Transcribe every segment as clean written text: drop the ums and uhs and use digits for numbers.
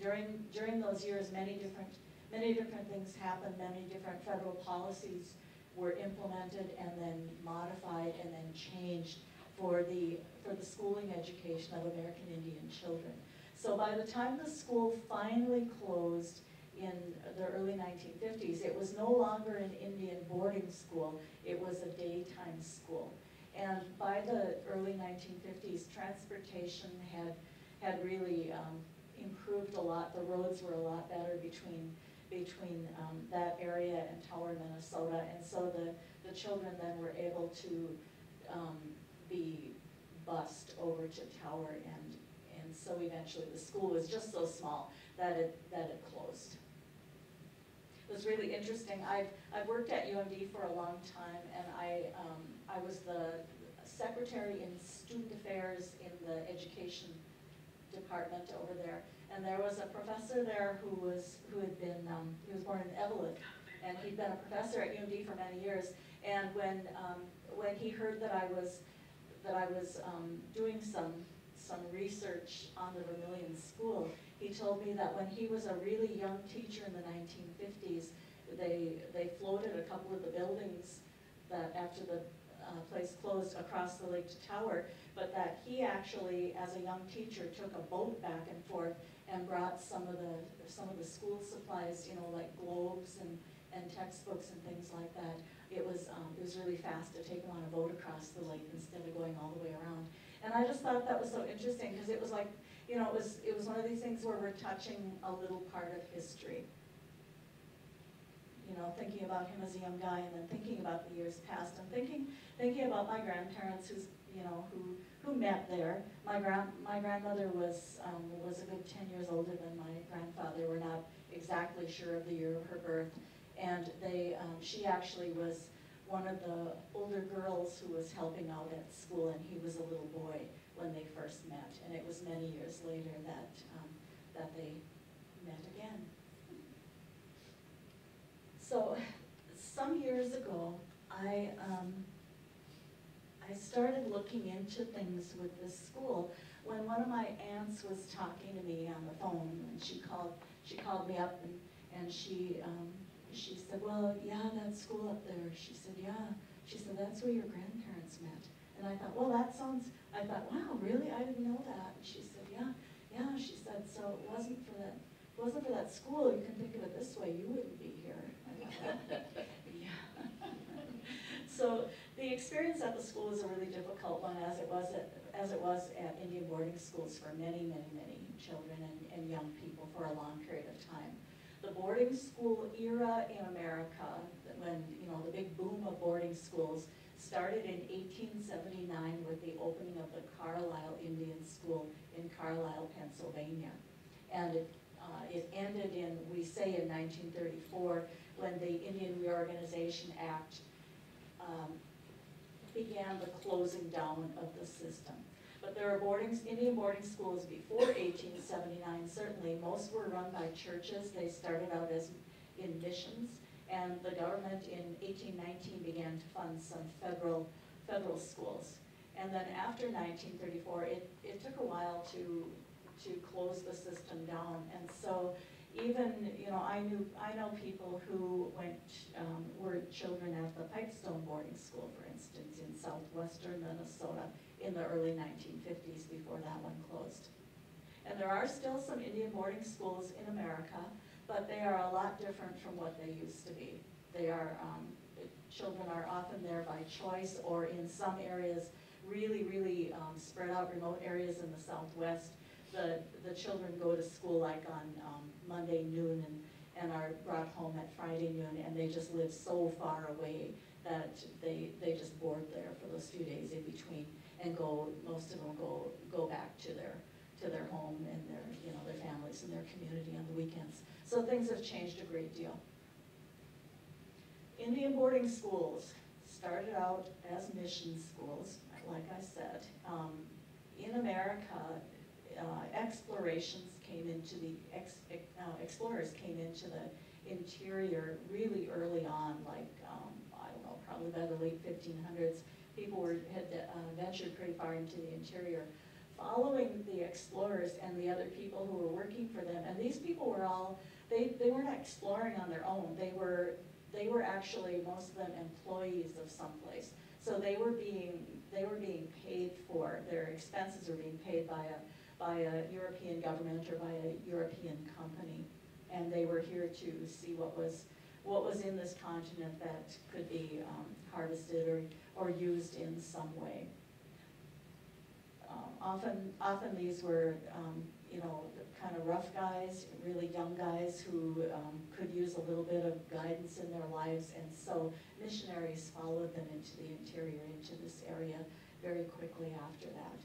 during those years, many different things happened. Many different federal policies were implemented and then modified and then changed for the schooling education of American Indian children. So by the time the school finally closed in the early 1950s, it was no longer an Indian boarding school, it was a daytime school. And by the early 1950s, transportation had really improved a lot. The roads were a lot better between that area and Tower, Minnesota, and so the children then were able to be bused over to Tower, and so eventually the school was just so small that it closed. It was really interesting. I've worked at UMD for a long time, and I was the secretary in student affairs in the education department over there. And there was a professor there who was born in Evelyn, and he'd been a professor at UMD for many years. And when he heard that I was doing some research on the Vermillion School, he told me that when he was a really young teacher in the 1950s, they floated a couple of the buildings that after the place closed across the lake to Tower, but that he actually, as a young teacher, took a boat back and forth and brought some of the school supplies, you know, like globes and textbooks and things like that. It was really fast to take them on a boat across the lake instead of going all the way around. And I just thought that was so interesting because it was like, you know, it was one of these things where we're touching a little part of history. You know, thinking about him as a young guy, and then thinking about the years past, and thinking about my grandparents, who met there. My grandmother was a good 10 years older than my grandfather. We're not exactly sure of the year of her birth, and she actually was one of the older girls who was helping out at school, and he was a little boy when they first met, and it was many years later that they met again. So some years ago, I started looking into things with this school when one of my aunts was talking to me on the phone, and she called me up and she said, well, yeah, that school up there. She said, yeah. She said, that's where your grandparents met. And I thought, well, I thought, wow, really? I didn't know that. And she said, yeah. She said, so it wasn't for that school, you can think of it this way, you wouldn't be here. Yeah. So the experience at the school was a really difficult one, as it was at Indian boarding schools for many, many, many children and young people for a long period of time. The boarding school era in America, when the big boom of boarding schools, started in 1879 with the opening of the Carlisle Indian School in Carlisle, Pennsylvania, and it ended in, we say, in 1934, when the Indian Reorganization Act began the closing down of the system. But there are Indian boarding schools before 1879, certainly. Most were run by churches. They started out as in missions, and the government in 1819 began to fund some federal schools. And then after 1934, it took a while to close the system down. And so even, I know people who were children at the Pipestone boarding school, for instance, in southwestern Minnesota in the early 1950s before that one closed. And there are still some Indian boarding schools in America, but they are a lot different from what they used to be. They are, children are often there by choice, or in some areas, really, really spread out remote areas in the Southwest. The children go to school like on Monday noon and are brought home at Friday noon, and they just live so far away that they just board there for those few days in between, and most of them go back to their home and their families and their community on the weekends. So things have changed a great deal. Indian boarding schools started out as mission schools, like I said. In America, explorers came into the interior really early on, like, I don't know, probably by the late 1500s. People had ventured pretty far into the interior. following the explorers and the other people who were working for them. And these people were all, they weren't exploring on their own. They were actually, most of them, employees of someplace. So they were being paid for, their expenses were being paid by a European government or by a European company. And they were here to see what was in this continent that could be harvested or used in some way. Often these were, kind of rough guys, really young guys who could use a little bit of guidance in their lives, and so missionaries followed them into the interior, into this area very quickly after that.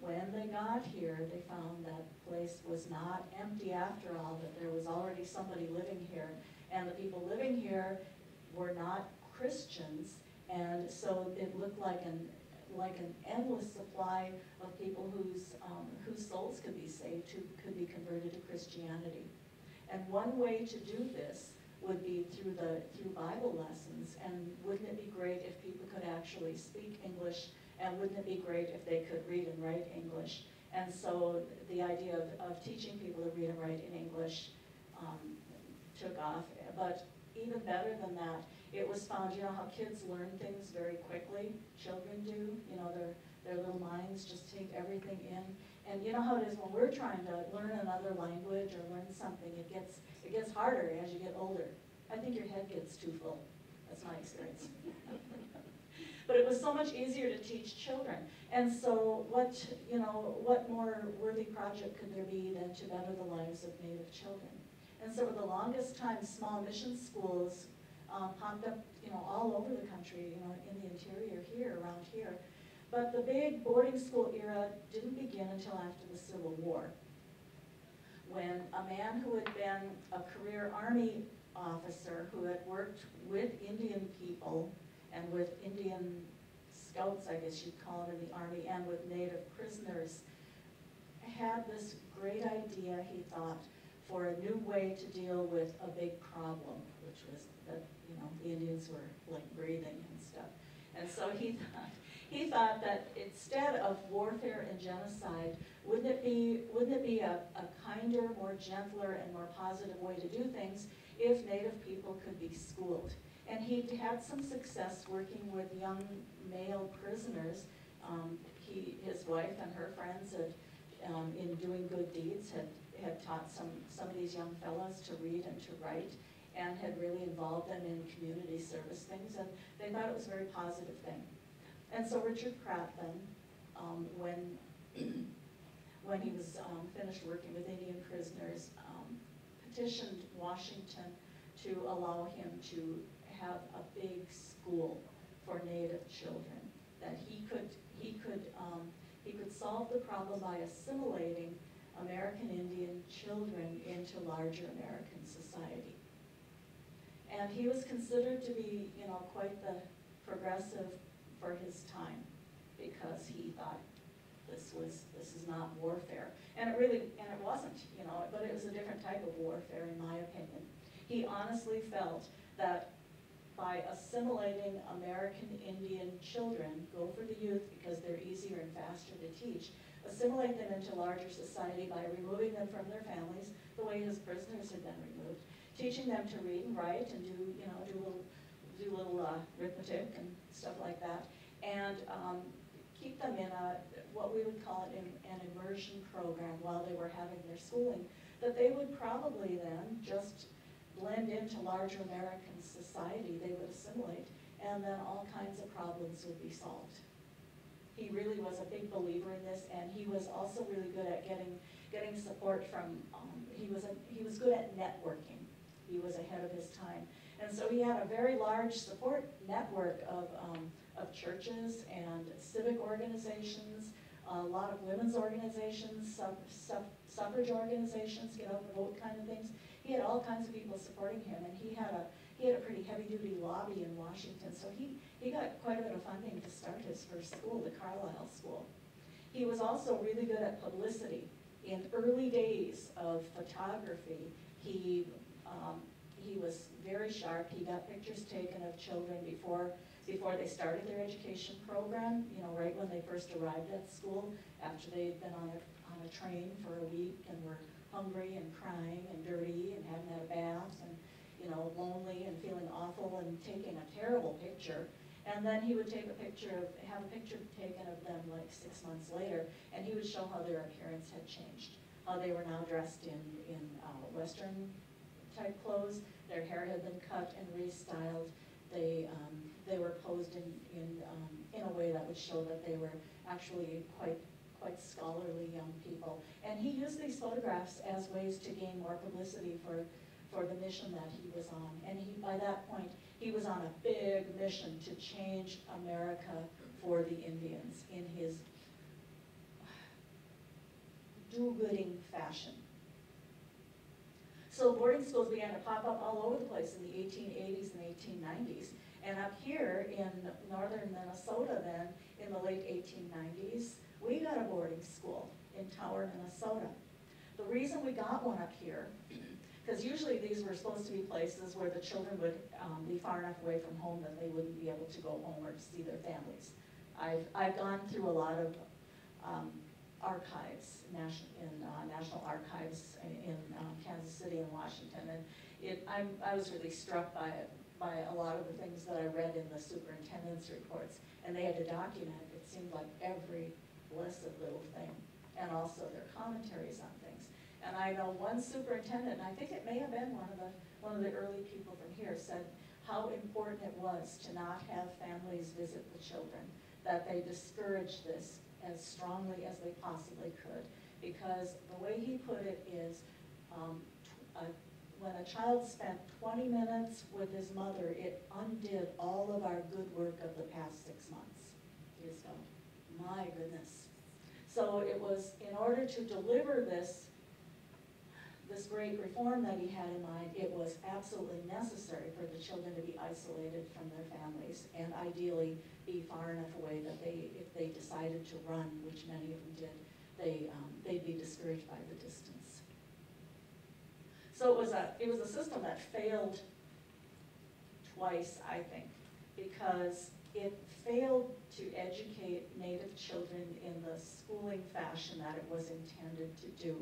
When they got here, they found that place was not empty after all, that there was already somebody living here, and the people living here were not Christians, and so it looked like an endless supply of people whose souls could be saved, who could be converted to Christianity. And one way to do this would be through Bible lessons. And wouldn't it be great if people could actually speak English? And wouldn't it be great if they could read and write English? And so the idea of teaching people to read and write in English took off. But even better than that, it was found, how kids learn things very quickly, children do, their little minds just take everything in. And you know how it is when we're trying to learn another language or learn something, it gets harder as you get older. I think your head gets too full. That's my experience. But it was so much easier to teach children. And so what more worthy project could there be than to better the lives of Native children? And so for the longest time, small mission schools popped up, all over the country, in the interior here, around here. But the big boarding school era didn't begin until after the Civil War, when a man who had been a career Army officer who had worked with Indian people and with Indian scouts, I guess you'd call it, in the Army, and with Native prisoners, had this great idea, he thought, for a new way to deal with a big problem, which was that, the Indians were like breathing and stuff. And so he thought that instead of warfare and genocide, wouldn't it be a kinder, more gentler, and more positive way to do things if Native people could be schooled? And he had some success working with young male prisoners. His wife and her friends in doing good deeds had taught some of these young fellows to read and to write, and had really involved them in community service things, and they thought it was a very positive thing. And so Richard Pratt then, when he was finished working with Indian prisoners, petitioned Washington to allow him to have a big school for Native children, that he could solve the problem by assimilating American Indian children into larger American society. And he was considered to be, quite the progressive for his time, because he thought this is not warfare. And it wasn't, but it was a different type of warfare, in my opinion. He honestly felt that by assimilating American Indian children, go for the youth because they're easier and faster to teach, assimilate them into larger society by removing them from their families, the way his prisoners had been removed, teaching them to read and write and do little arithmetic and stuff like that, and keep them in what we would call it an immersion program while they were having their schooling, that they would probably then just blend into larger American society. They would assimilate, and then all kinds of problems would be solved. He really was a big believer in this, and he was also really good at getting support from. He was good at networking. He was ahead of his time, and so he had a very large support network of churches and civic organizations, a lot of women's organizations, suffrage organizations, get out and vote kind of things. He had all kinds of people supporting him, and he had a pretty heavy-duty lobby in Washington, so he got quite a bit of funding to start his first school, the Carlisle School. He was also really good at publicity. In early days of photography, he was very sharp. He got pictures taken of children before before they started their education program, you know, right when they first arrived at school, after they'd been on a train for a week and were hungry and crying and dirty and hadn't had a bath and, you know, lonely and feeling awful and taking a terrible picture. And then he would take a picture have a picture taken of them like 6 months later, and he would show how their appearance had changed, how they were now dressed in Western type clothes, their hair had been cut and restyled, they were posed in a way that would show that they were actually quite scholarly young people. And he used these photographs as ways to gain more publicity for the mission that he was on. And by that point, he was on a big mission to change America for the Indians in his do-gooding fashion. So boarding schools began to pop up all over the place in the 1880s and 1890s. And up here in northern Minnesota then, in the late 1890s, we got a boarding school in Tower, Minnesota. The reason we got one up here, because usually these were supposed to be places where the children would be far enough away from home that they wouldn't be able to go home or to see their families. I've gone through a lot of archives, national archives in Kansas City and Washington, and I was really struck by a lot of the things that I read in the superintendent's reports, and they had to document, it seemed like, every blessed little thing, and also their commentaries on things. And I know one superintendent, and I think it may have been one of the early people from here, said how important it was to not have families visit the children, that they discouraged this as strongly as they possibly could, because the way he put it is, when a child spent 20 minutes with his mother, it undid all of our good work of the past 6 months. You just go, my goodness. So it was, in order to deliver this great reform that he had in mind, it was absolutely necessary for the children to be isolated from their families and ideally be far enough away that if they decided to run, which many of them did, they'd be discouraged by the distance. So it was a system that failed twice, I think, because it failed to educate Native children in the schooling fashion that it was intended to do.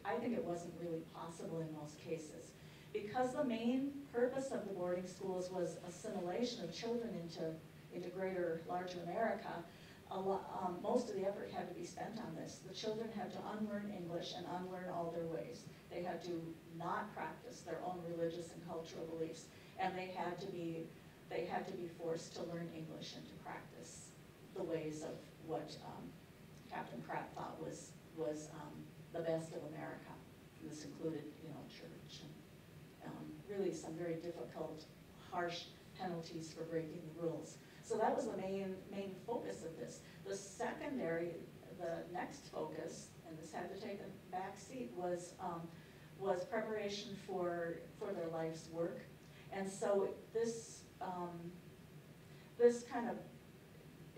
I think it wasn't really possible in most cases. Because the main purpose of the boarding schools was assimilation of children into larger America, most of the effort had to be spent on this. The children had to unlearn English and unlearn all their ways. They had to not practice their own religious and cultural beliefs, and they had to be forced to learn English and to practice the ways of what Captain Pratt thought was the best of America. This included, church and really some very difficult, harsh penalties for breaking the rules. So that was the main focus of this. The next focus, and this had to take a back seat, was preparation for their life's work. And so this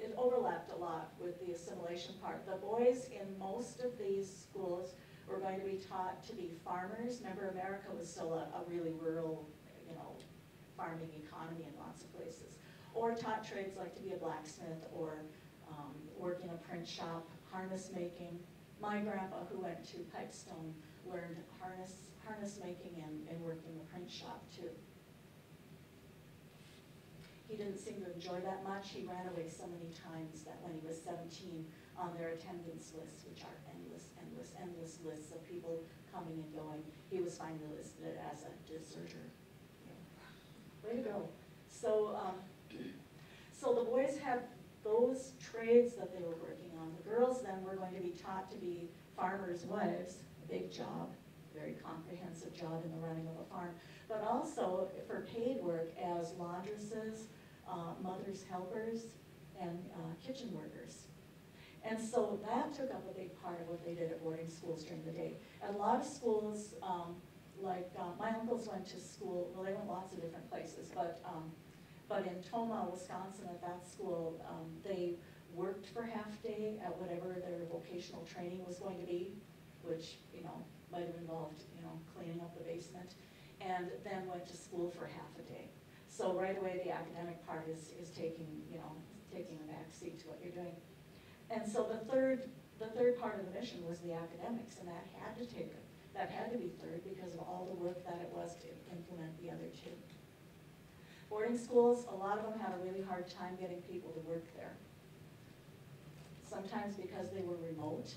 it overlapped a lot with the assimilation part. The boys in most of these schools were going to be taught to be farmers. Remember, America was still a really rural, farming economy in lots of places. Or taught trades like to be a blacksmith or work in a print shop, harness making. My grandpa, who went to Pipestone, learned harness making and worked in the print shop too. He didn't seem to enjoy that much. He ran away so many times that when he was 17, on their attendance lists, which are endless lists of people coming and going, he was finally listed as a deserter. Way to go. So, so the boys had those trades that they were working on. The girls then were going to be taught to be farmers' wives, a big job, very comprehensive job in the running of a farm, but also for paid work as laundresses, mothers' helpers, and kitchen workers. And so that took up a big part of what they did at boarding schools during the day. At a lot of schools, my uncles went to school, well, they went lots of different places, but in Tomah, Wisconsin, at that school, they worked for half day at whatever their vocational training was going to be, which, might have involved, cleaning up the basement, and then went to school for half a day. So right away, the academic part is taking, taking a back seat to what you're doing. And so the third part of the mission was the academics, and that had to be third because of all the work that it was to implement the other two. Boarding schools, a lot of them had a really hard time getting people to work there. Sometimes because they were remote,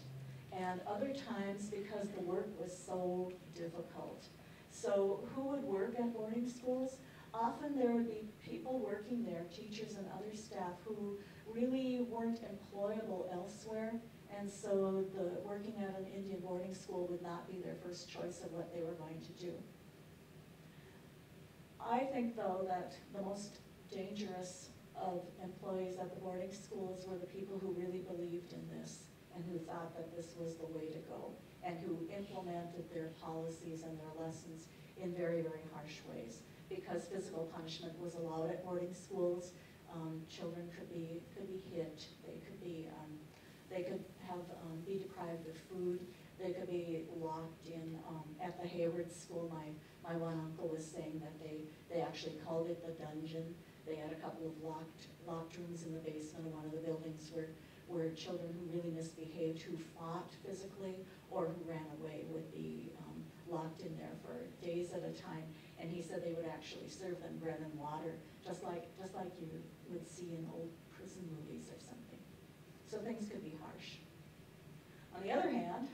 and other times because the work was so difficult. So who would work at boarding schools? Often there would be people working there, teachers and other staff, who really weren't employable elsewhere, and so working at an Indian boarding school would not be their first choice of what they were going to do. I think, though, that the most dangerous of employees at the boarding schools were the people who really believed in this and who thought that this was the way to go and who implemented their policies and their lessons in very, very harsh ways. Because physical punishment was allowed at boarding schools, children could be hit, they could be deprived of food, they could be locked in. At the Hayward School, my one uncle was saying that they actually called it the dungeon. They had a couple of locked rooms in the basement of one of the buildings where children who really misbehaved, who fought physically or who ran away, would be locked in there for days at a time. And he said they would actually serve them bread and water, just like you would see in old prison movies or something. So things could be harsh. On the other hand,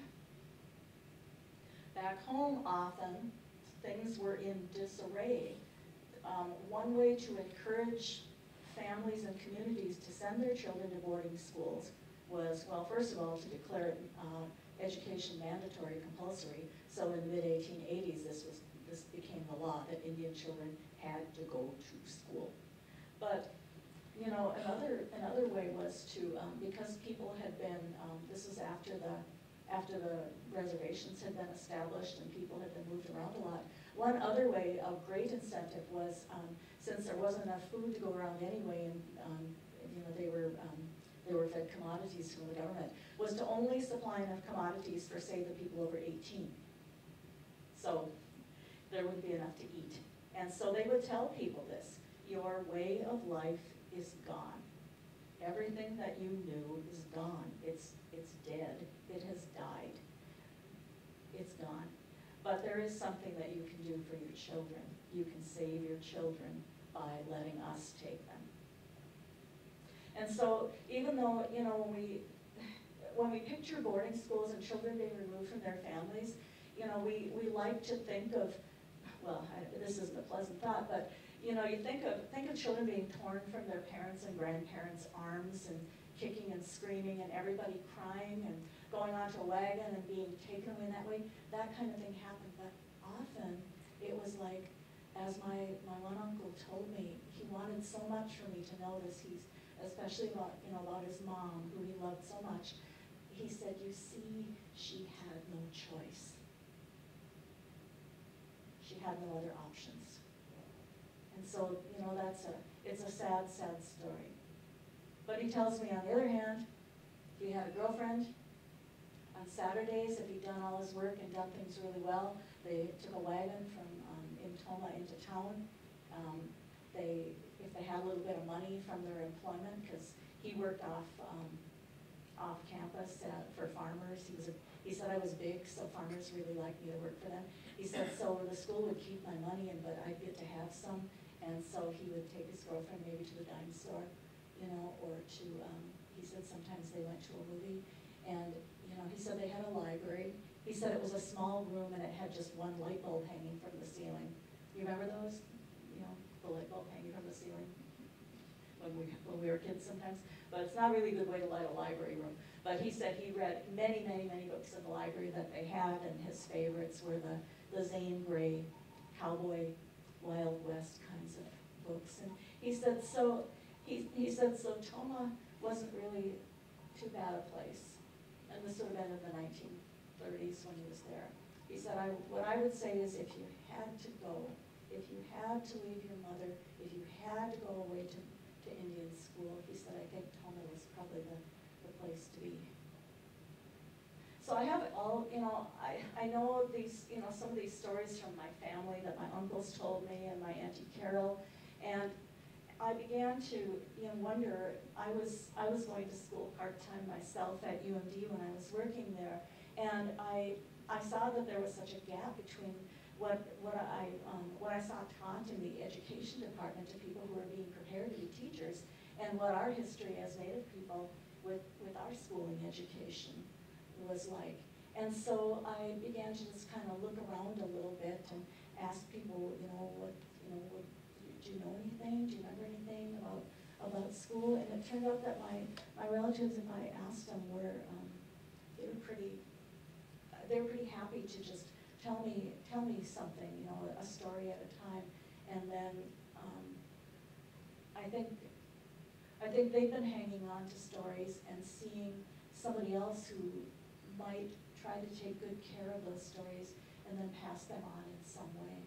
back home often things were in disarray. One way to encourage families and communities to send their children to boarding schools was, well, first of all, to declare education mandatory, compulsory. So in the mid-1880s, this became the law that Indian children had to go to school. But another way was to, because people had been, this is after the reservations had been established and people had been moved around a lot. One other way of great incentive was, since there wasn't enough food to go around anyway, and they were fed commodities from the government, was to only supply enough commodities for, say, the people over 18. So there wouldn't be enough to eat. And so they would tell people this: your way of life is gone. Everything that you knew is gone. It's dead. It has died. It's gone. But there is something that you can do for your children. You can save your children by letting us take them. And so even though, when we picture boarding schools and children being removed from their families, we like to think of, well, this isn't a pleasant thought, but you think of children being torn from their parents' and grandparents' arms and kicking and screaming and everybody crying and going onto a wagon and being taken away in that way. That kind of thing happened, but often it was like, as my one uncle told me, he wanted so much for me to notice. Especially about his mom, who he loved so much. He said, you see, she had no choice. She had no other options. And so, it's a sad, sad story. But he tells me, on the other hand, he had a girlfriend. On Saturdays, if he'd done all his work and done things really well, they took a wagon from Toma into town. If they had a little bit of money from their employment, because he worked off campus for farmers. He said I was big, so farmers really liked me to work for them. He said, so the school would keep my money, but I'd get to have some. And so he would take his girlfriend maybe to the dime store, or to, he said sometimes they went to a movie. And, he said they had a library. He said it was a small room and it had just one light bulb hanging from the ceiling. You remember those? The light bulb hanging from the ceiling when we were kids sometimes. But it's not really a good way to light a library room. But he said he read many, many, many books in the library that they had, and his favorites were the Zane Grey, cowboy, Wild West kinds of books. And he said so Toma wasn't really too bad a place. And this would have been in the 1930s when he was there. He said, what I would say is, if you had to go, if you had to leave your mother, if you had to go away to Indian school, he said, I think Toma was probably the place to be. So I have all, I know these, some of these stories from my family that my uncles told me and my Auntie Carol, And I began to, wonder, I was going to school part-time myself at UMD when I was working there, and I saw that there was such a gap between what I saw taught in the education department to people who were being prepared to be teachers, and what our history as Native people with our schooling education was like. And so I began to just kind of look around a little bit and ask people, do you know anything? Do you remember anything about school? And it turned out that my relatives, if I asked them, they were pretty happy to just tell me something, a story at a time. And then I think they've been hanging on to stories and seeing somebody else who might try to take good care of those stories and then pass them on in some way.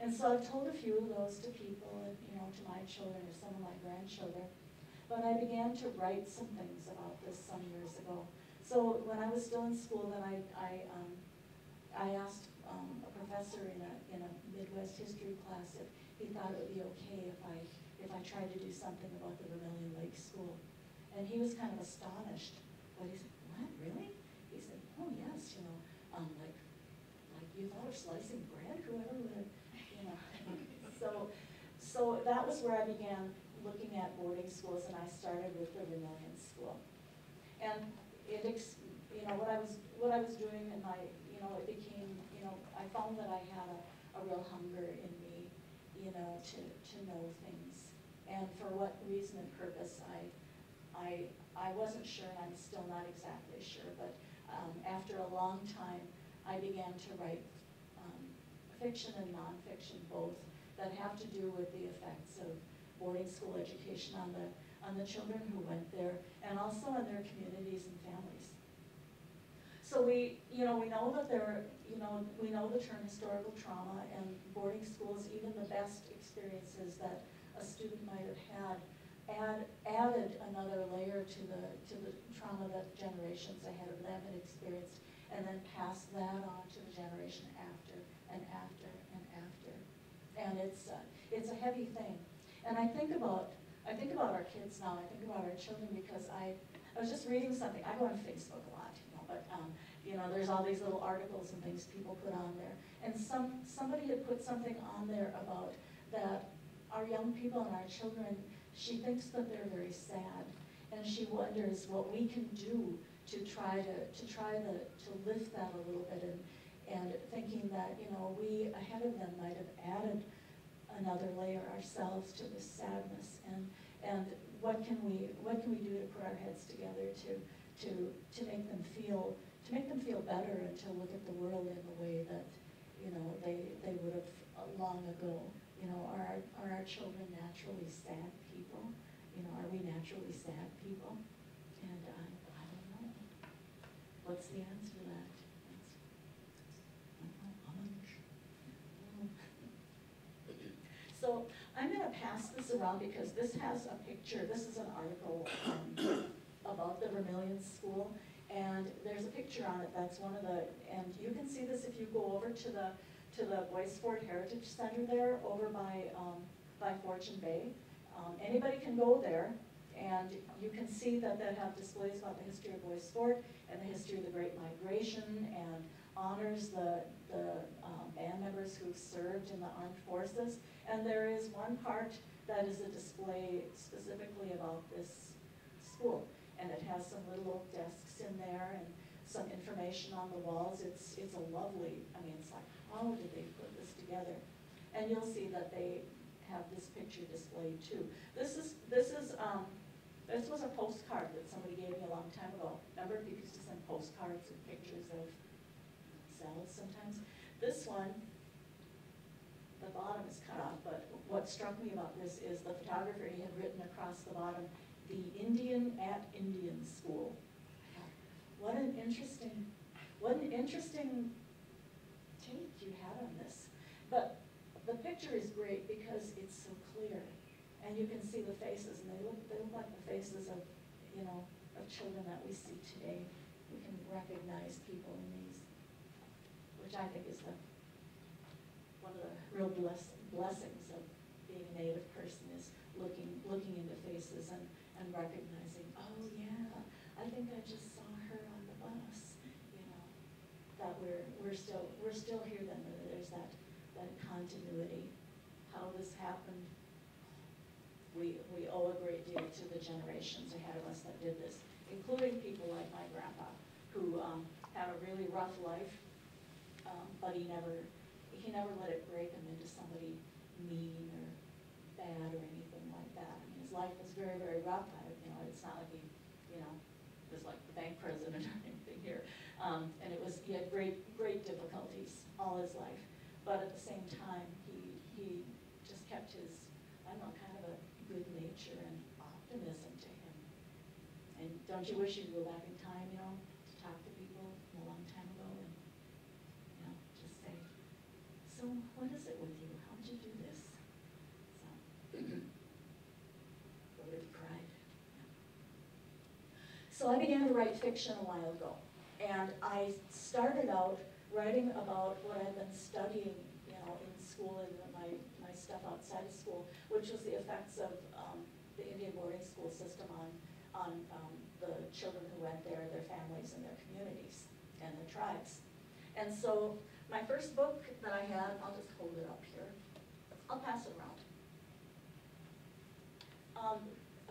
And so I've told a few of those to people, and, to my children or some of my grandchildren. But I began to write some things about this some years ago. So when I was still in school, then I asked a professor in a Midwest history class if he thought it would be okay if I tried to do something about the Vermillion Lake School. And he was kind of astonished. But he said, "What, really?" He said, "Oh yes, like you thought of slicing bread? Whoever would have, So that was where I began looking at boarding schools, and I started with the Vermillion School. And what I was doing, and it became, I found that I had a real hunger in me, to know things, and for what reason and purpose I wasn't sure, and I'm still not exactly sure. But after a long time, I began to write fiction and nonfiction both, that have to do with the effects of boarding school education on the children who went there, and also on their communities and families. So we know that we know the term historical trauma, and boarding schools, even the best experiences that a student might have had, added another layer to the trauma that generations ahead of them had experienced, and then passed that on to the generation after and after and after. And it's a heavy thing. And I think about our kids now. I think about our children, because I was just reading something. I go on Facebook a lot, but there's all these little articles and things people put on there. And somebody had put something on there about that our young people and our children, she thinks that they're very sad, and she wonders what we can do to try to lift that a little bit, and thinking that we ahead of them might have added another layer ourselves to this sadness, and what can we do to put our heads together to make them feel better, and to look at the world in the way that they would have long ago. Are our children naturally sad people? Are we naturally sad people? And I don't know. What's the answer to that? So I'm going to pass this around, because this has a picture. This is an article about the Vermillion School, and there's a picture on it. That's one of the, and you can see this if you go over to the Boyce Fort Heritage Center there, over by Fortune Bay. Anybody can go there, and you can see that they have displays about the history of Boyce Fort and the history of the Great Migration, and honors the band members who've served in the armed forces. And there is one part that is a display specifically about this school, and it has some little oak desks in there and some information on the walls. It's a lovely, it's like, how did they put this together? And you'll see that they have this picture displayed too. This was a postcard that somebody gave me a long time ago. Remember, people used to send postcards with pictures of cells sometimes. This one, the bottom is cut off, but what struck me about this is the photographer, he had written across the bottom, "The Indian at Indian School." What an interesting take you had on this. But the picture is great because it's so clear, and you can see the faces, and they look like the faces of children that we see today. We can recognize people in these, which I think is one of the real blessings of being Native person is looking into faces and recognizing, oh yeah, I think I just saw her on the bus, you know, that we're still here then, there's that continuity. How this happened, we owe a great deal to the generations ahead of us that did this, including people like my grandpa, who had a really rough life, but he never let it break him into somebody mean or bad or anything like that. I mean, his life was very, very rough. It's not like he, was like the bank president or anything here. And he had great difficulties all his life. But at the same time, he just kept his, kind of a good nature and optimism to him. And don't you wish you could go back in time, to talk to people from a long time ago and, just say, so what is it with you? How did you do this? So, really cried. Yeah. So I began to write fiction a while ago. And I started out writing about what I've been studying, in school and my stuff outside of school, which was the effects of the Indian boarding school system on the children who went there, their families and their communities and their tribes. And so my first book that I had, I'll just hold it up here. I'll pass it around.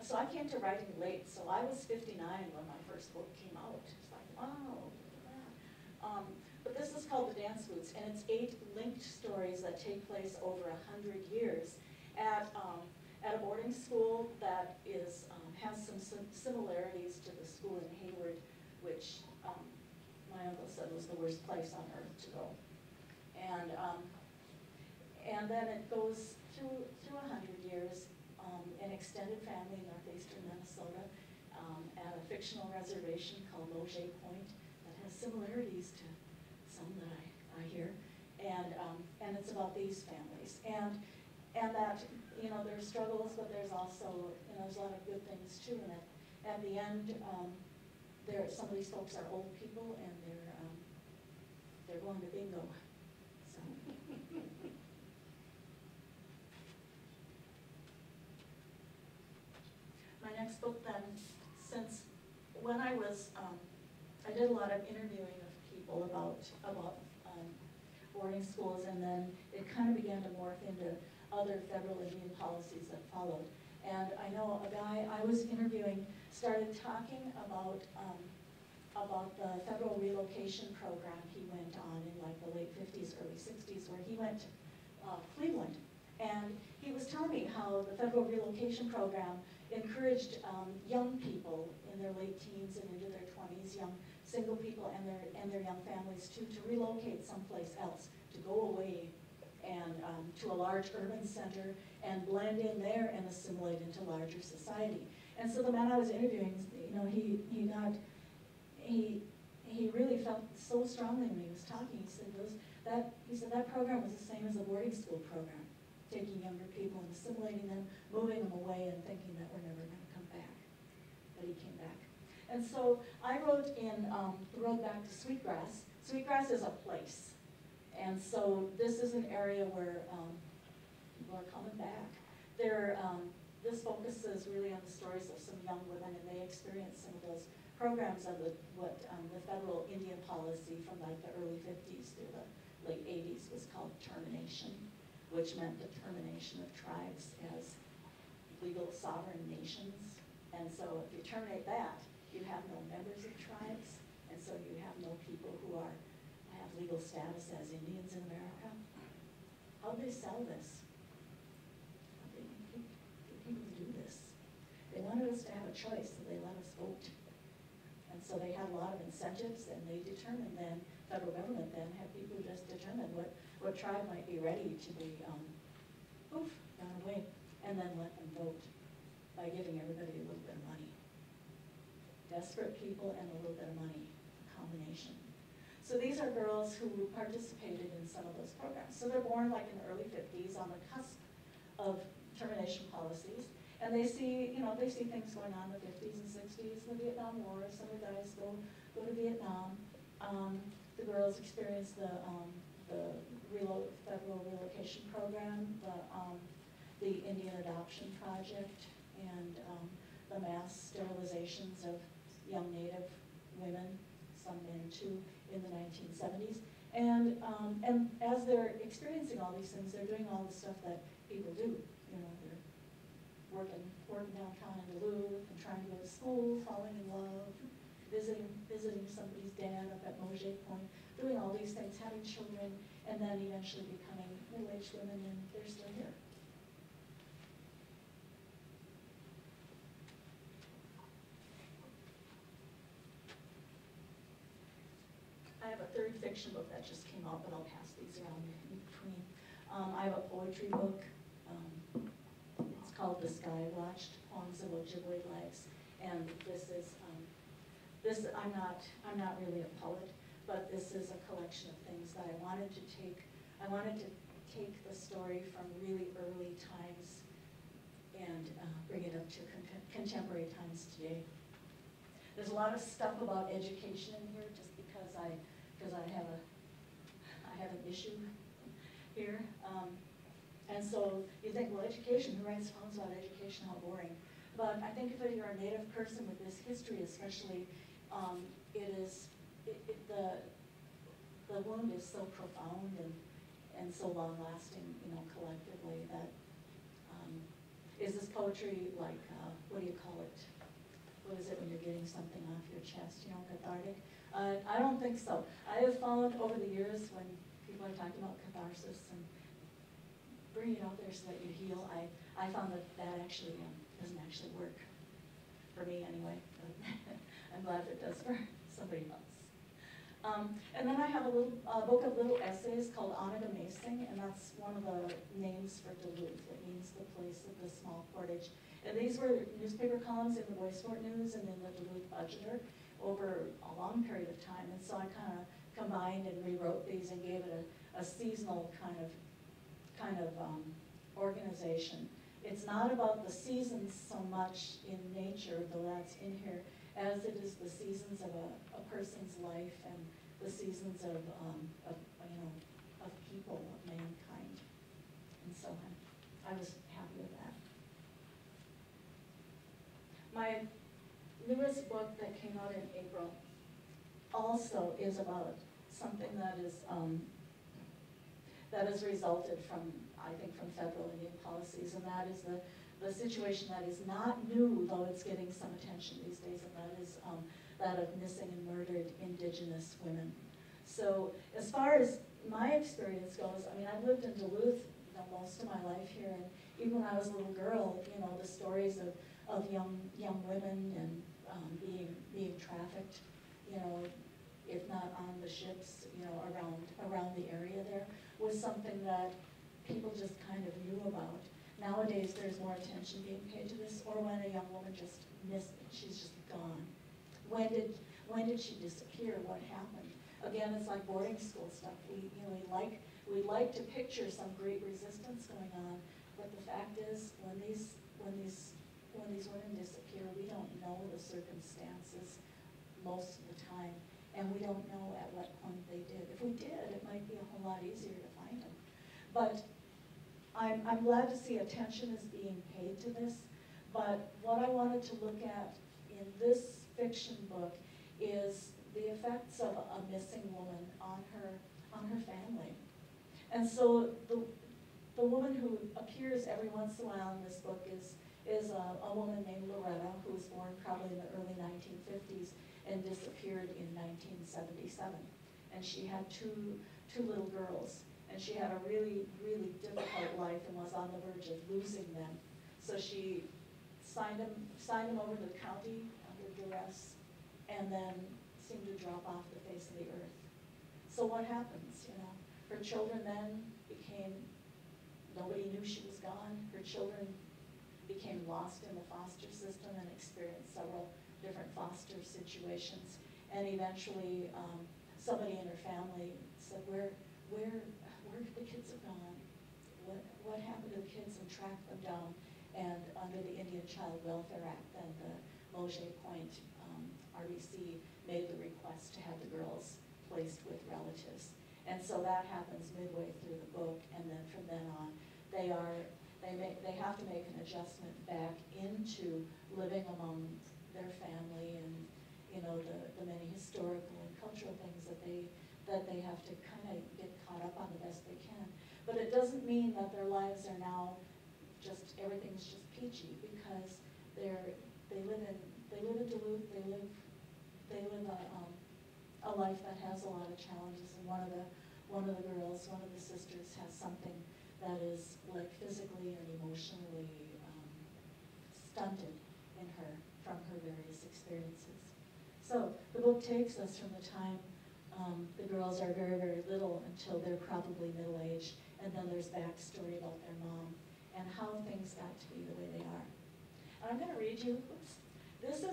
So I came to writing late, so I was 59 when my first book came out. It's like, wow, look at that. But this is called The Dance Boots, and it's 8 linked stories that take place over 100 years at a boarding school that has some similarities to the school in Hayward, which my uncle said was the worst place on earth to go. And then it goes through 100 years, an extended family in northeastern Minnesota at a fictional reservation called Loge Point that has similarities to some that I hear, and it's about these families, and that there's struggles, but there's also there's a lot of good things too. And at the end, some of these folks are old people, and they're going to bingo. So. My next book then, since when I was I did a lot of interviewing of people about boarding schools, and then it kind of began to morph into other federal Indian policies that followed. And I know a guy I was interviewing started talking about the federal relocation program he went on in like the late 50s, early 60s, where he went to Cleveland. And he was telling me how the federal relocation program encouraged young people in their late teens and into their 20s, young single people and their young families to relocate someplace else, to go away and to a large urban center and blend in there and assimilate into larger society. And so the man I was interviewing, he really felt so strongly when he was talking. He said that program was the same as a boarding school program, taking younger people and assimilating them, moving them away and thinking that we're never going to come back. But he came back. And so I wrote in The Road Back to Sweetgrass. Sweetgrass is a place. And so this is an area where people are coming back. This focuses really on the stories of some young women, and they experience some of those programs of the federal Indian policy from like the early 50s through the late 80s was called termination, which meant the termination of tribes as legal sovereign nations. And so if you terminate that, you have no members of tribes, and so you have no people who have legal status as Indians in America. How'd they sell this? How did people do this? They wanted us to have a choice, so they let us vote. And so they had a lot of incentives, and they determined then, federal government then had people who just determined what tribe might be ready to be, gone away, and then let them vote by giving everybody a little bit of money. Desperate people and a little bit of money, a combination. So these are girls who participated in some of those programs. So they're born like in the early 50s on the cusp of termination policies. And they see things going on in the 50s and 60s, the Vietnam War. Some of the guys go to Vietnam. The girls experience the federal relocation program. the Indian Adoption Project and the mass sterilizations of young Native women, some men too, in the 1970s. And as they're experiencing all these things, they're doing all the stuff that people do. You know, they're working downtown in Duluth and trying to go to school, falling in love, visiting somebody's dad up at Mauger Point, doing all these things, having children, and then eventually becoming middle-aged women, and they're still here. I have a third fiction book that just came out, but I'll pass these around in between. I have a poetry book. It's called The Sky Watched, Poems of Ojibwe Lives. And this is, I'm not really a poet, but this is a collection of things that I wanted to take the story from really early times and bring it up to contemporary times today. There's a lot of stuff about education in here, just because I have an issue here. And so you think, well, education, who writes poems about education, how boring. But I think if you're a Native person with this history especially, the wound is so profound and so long-lasting, you know, collectively, that is this poetry like, what do you call it? What is it when you're getting something off your chest, you know, cathartic? I don't think so. I have found over the years when people are talking about catharsis and bringing it out there so that you heal, I found that actually doesn't actually work for me anyway. I'm glad it does for somebody else. And then I have a book of little essays called Onagamesing, and that's one of the names for Duluth. It means the place of the small portage. And these were newspaper columns in the Boy Sport News and in the Duluth Budgeter over a long period of time. And so I kind of combined and rewrote these and gave it a seasonal kind of organization. It's not about the seasons so much in nature, though that's in here, as it is the seasons of a person's life and the seasons of people, of mankind. And so I was happy with that. My newest book that came out in April also is about something that has resulted from, I think, from federal Indian policies, and that is the situation that is not new, though it's getting some attention these days, and that is that of missing and murdered Indigenous women. So as far as my experience goes, I mean, I've lived in Duluth, you know, most of my life here, and even when I was a little girl, you know, the stories of young women and being trafficked, you know, if not on the ships, you know, around the area there, was something that people just kind of knew about. Nowadays, there's more attention being paid to this, or when a young woman just missed, she's just gone. When did she disappear? What happened? Again, it's like boarding school stuff. We like to picture some great resistance going on, but the fact is, when these women disappear, we don't know the circumstances most of the time, and we don't know at what point they did. If we did, it might be a whole lot easier to find them. But I'm glad to see attention is being paid to this, but what I wanted to look at in this fiction book is the effects of a missing woman on her family. And so the woman who appears every once in a while in this book is a woman named Loretta, who was born probably in the early 1950s and disappeared in 1977. And she had two little girls. And she had a really, really difficult life and was on the verge of losing them. So she signed them over to the county under duress, and then seemed to drop off the face of the earth. So what happens, you know? Her children then nobody knew she was gone. Her children became lost in the foster system and experienced several different foster situations. And eventually, somebody in her family said, where the kids have gone, what happened to the kids, and tracked them down. And under the Indian Child Welfare Act, then the Mauger Point RBC made the request to have the girls placed with relatives. And so that happens midway through the book, and then from then on, they They have to make an adjustment back into living among their family and, you know, the many historical and cultural things that they have to kind of get caught up on the best they can. But it doesn't mean that their lives are now just, everything's just peachy, because they live in Duluth, they live a life that has a lot of challenges, and one of the girls, one of the sisters, has something that is like physically and emotionally stunted in her from her various experiences. So the book takes us from the time the girls are very, very little until they're probably middle-aged, and then there's backstory about their mom and how things got to be the way they are. And I'm going to read you, this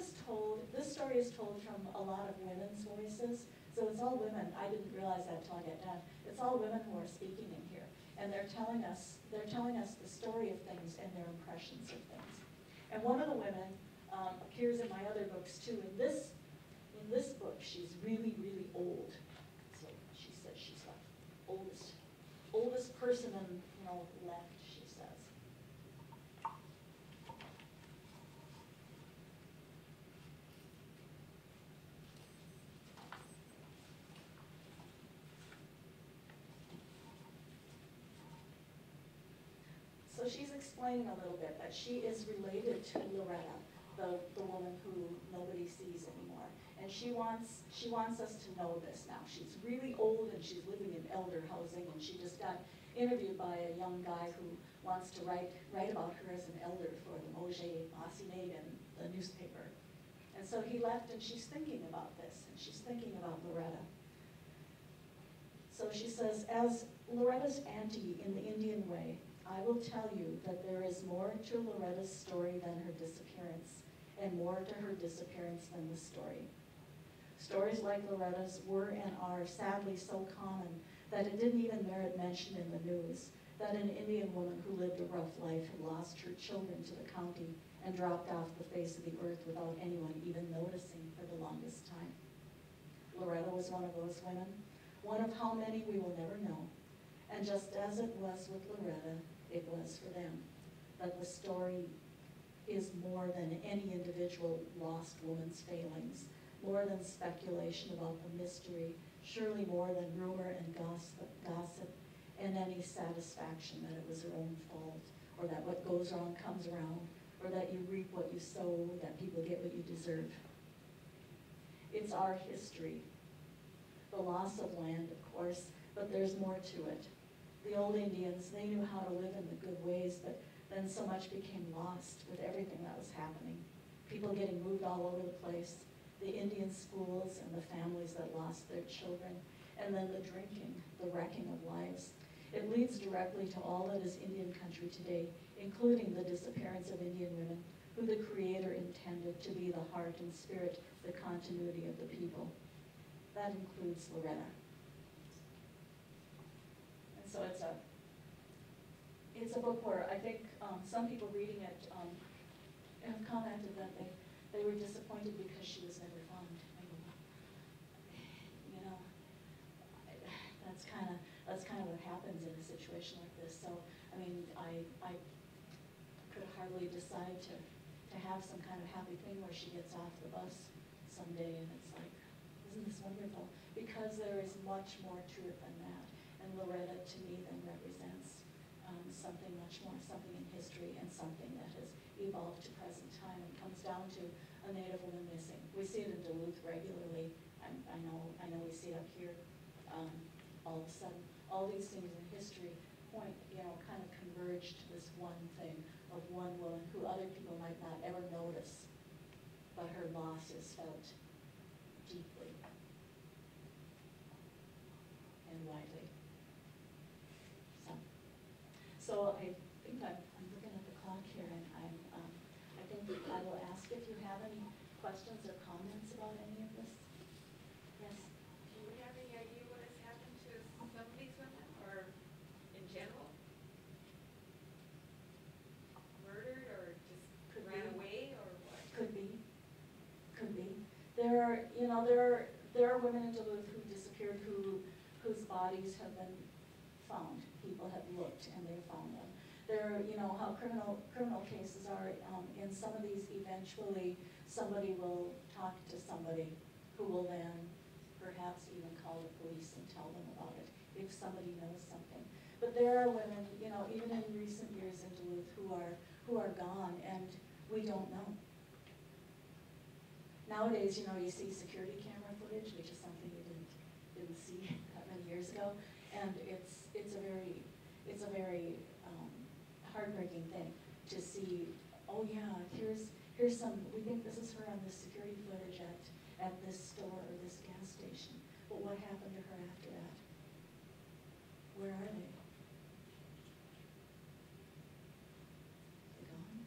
story is told from a lot of women's voices, so it's all women. I didn't realize that until I got done. It's all women who are speaking in here, and they're telling us the story of things and their impressions of things. And one of the women appears in my other books too. In this book, she's really, really old. So she says she's the oldest person left, she says. So she's explaining a little bit that she is related to Loretta, the woman who nobody sees anymore. And she wants us to know this now. She's really old and she's living in elder housing, and she just got interviewed by a young guy who wants to write about her as an elder for the Moje Massinegan, the newspaper. And so he left, and she's thinking about this, and she's thinking about Loretta. So she says, as Loretta's auntie in the Indian way, I will tell you that there is more to Loretta's story than her disappearance, and more to her disappearance than the story. Stories like Loretta's were and are sadly so common that it didn't even merit mention in the news, that an Indian woman who lived a rough life had lost her children to the county and dropped off the face of the earth without anyone even noticing for the longest time. Loretta was one of those women, one of how many we will never know. And just as it was with Loretta, it was for them, that the story is more than any individual lost woman's failings, more than speculation about the mystery, surely more than rumor and gossip, and any satisfaction that it was her own fault, or that what goes wrong comes around, or that you reap what you sow, that people get what you deserve. It's our history. The loss of land, of course, but there's more to it. The old Indians, they knew how to live in the good ways, but then so much became lost with everything that was happening. People getting moved all over the place, the Indian schools and the families that lost their children, and then the drinking, the wrecking of lives. It leads directly to all that is Indian country today, including the disappearance of Indian women, who the Creator intended to be the heart and spirit, the continuity of the people. That includes Loretta. And so it's a book where I think some people reading it have commented that they were disappointed because she was never found. I mean, you know, that's kind of what happens in a situation like this. So, I mean, I could hardly decide to have some kind of happy thing where she gets off the bus someday and it's like, isn't this wonderful? Because there is much more to it than that. And Loretta, to me, then represents something much more, something in history and something that has evolved to present time and comes down to a Native woman missing. We see it in Duluth regularly. I know we see it up here. All of a sudden, all these things in history point, kind of converge to this one thing of one woman who other people might not ever notice, but her loss is felt deeply and widely. So I think I'm looking at the clock here, and I think I will ask if you have any questions or comments about any of this. Yes? Do you have any idea what has happened to some of these women, or in general? Murdered, or just ran away, or what? Could be. There are women in Duluth who disappeared whose bodies have been found. People have looked and they found them. There, you know, how criminal cases are, in some of these, eventually, somebody will talk to somebody who will then perhaps even call the police and tell them about it, if somebody knows something. But there are women, you know, even in recent years in Duluth, who are gone, and we don't know. Nowadays, you know, you see security camera footage, which is something you didn't see that many years ago, and it's a very heartbreaking thing to see. Oh yeah, here's some. We think this is her on the security footage at this store or this gas station. But what happened to her after that? Where are they? They gone?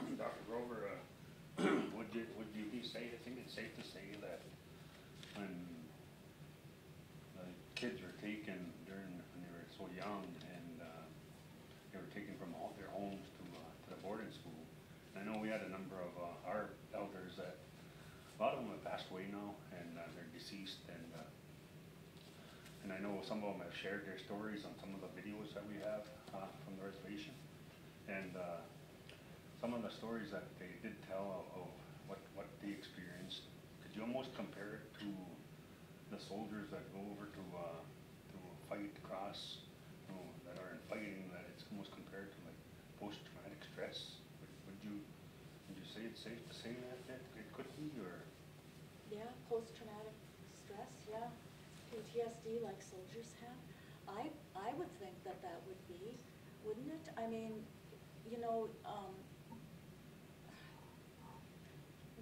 Yes. Dr. Grover, would you be safe? I think it's safe to say that when kids were taken when they were so young, and they were taken from all their homes to the boarding school. I know we had a number of our elders that a lot of them have passed away now, and they're deceased, and I know some of them have shared their stories on some of the videos that we have from the reservation, and some of the stories that they did tell of what they experienced. Could you almost compare it to the soldiers that go over to fight across, you know, that are in fighting, that it's almost compared to like post-traumatic stress? Would you say it's safe to say that it could be, or? Yeah, post-traumatic stress, yeah. PTSD like soldiers have. I would think that would be, wouldn't it? I mean, you know,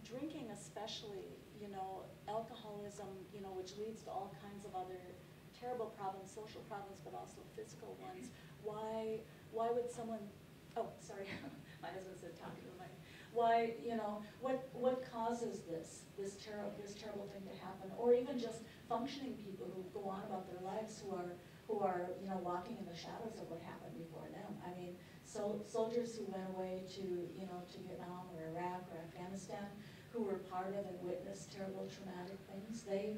drinking especially, you know, alcoholism, you know, which leads to all kinds of other terrible problems, social problems, but also physical ones. Why would someone, oh, sorry, my husband said talking to the mic. Why, you know, what causes this terrible thing to happen? Or even just functioning people who go on about their lives, who are, you know, walking in the shadows of what happened before them. I mean, so soldiers who went away to, you know, to Vietnam or Iraq or Afghanistan, who were part of and witnessed terrible traumatic things, I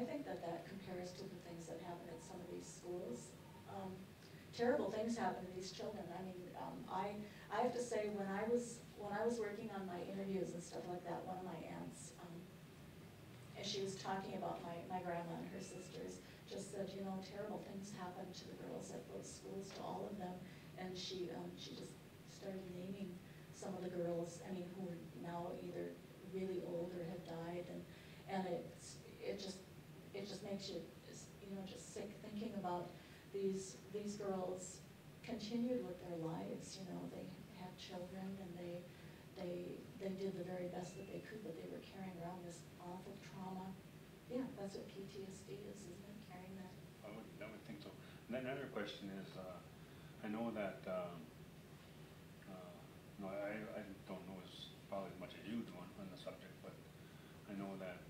think that compares to the things that happen at some of these schools. Terrible things happen to these children. I mean, I have to say, when I was working on my interviews and stuff like that, one of my aunts, as she was talking about my grandma and her sisters, just said, you know, terrible things happen to the girls at those schools, to all of them, and she just started naming some of the girls, I mean, who are now either really old or have died, and it just makes you, you know, just sick thinking about these girls continued with their lives. You know, they had children, and they did the very best that they could, but they were carrying around this awful trauma. Yeah, that's what PTSD is, isn't it? Carrying that. I would think so. And then another question is, I know that, no, I don't know probably as much as you do on the subject, but I know that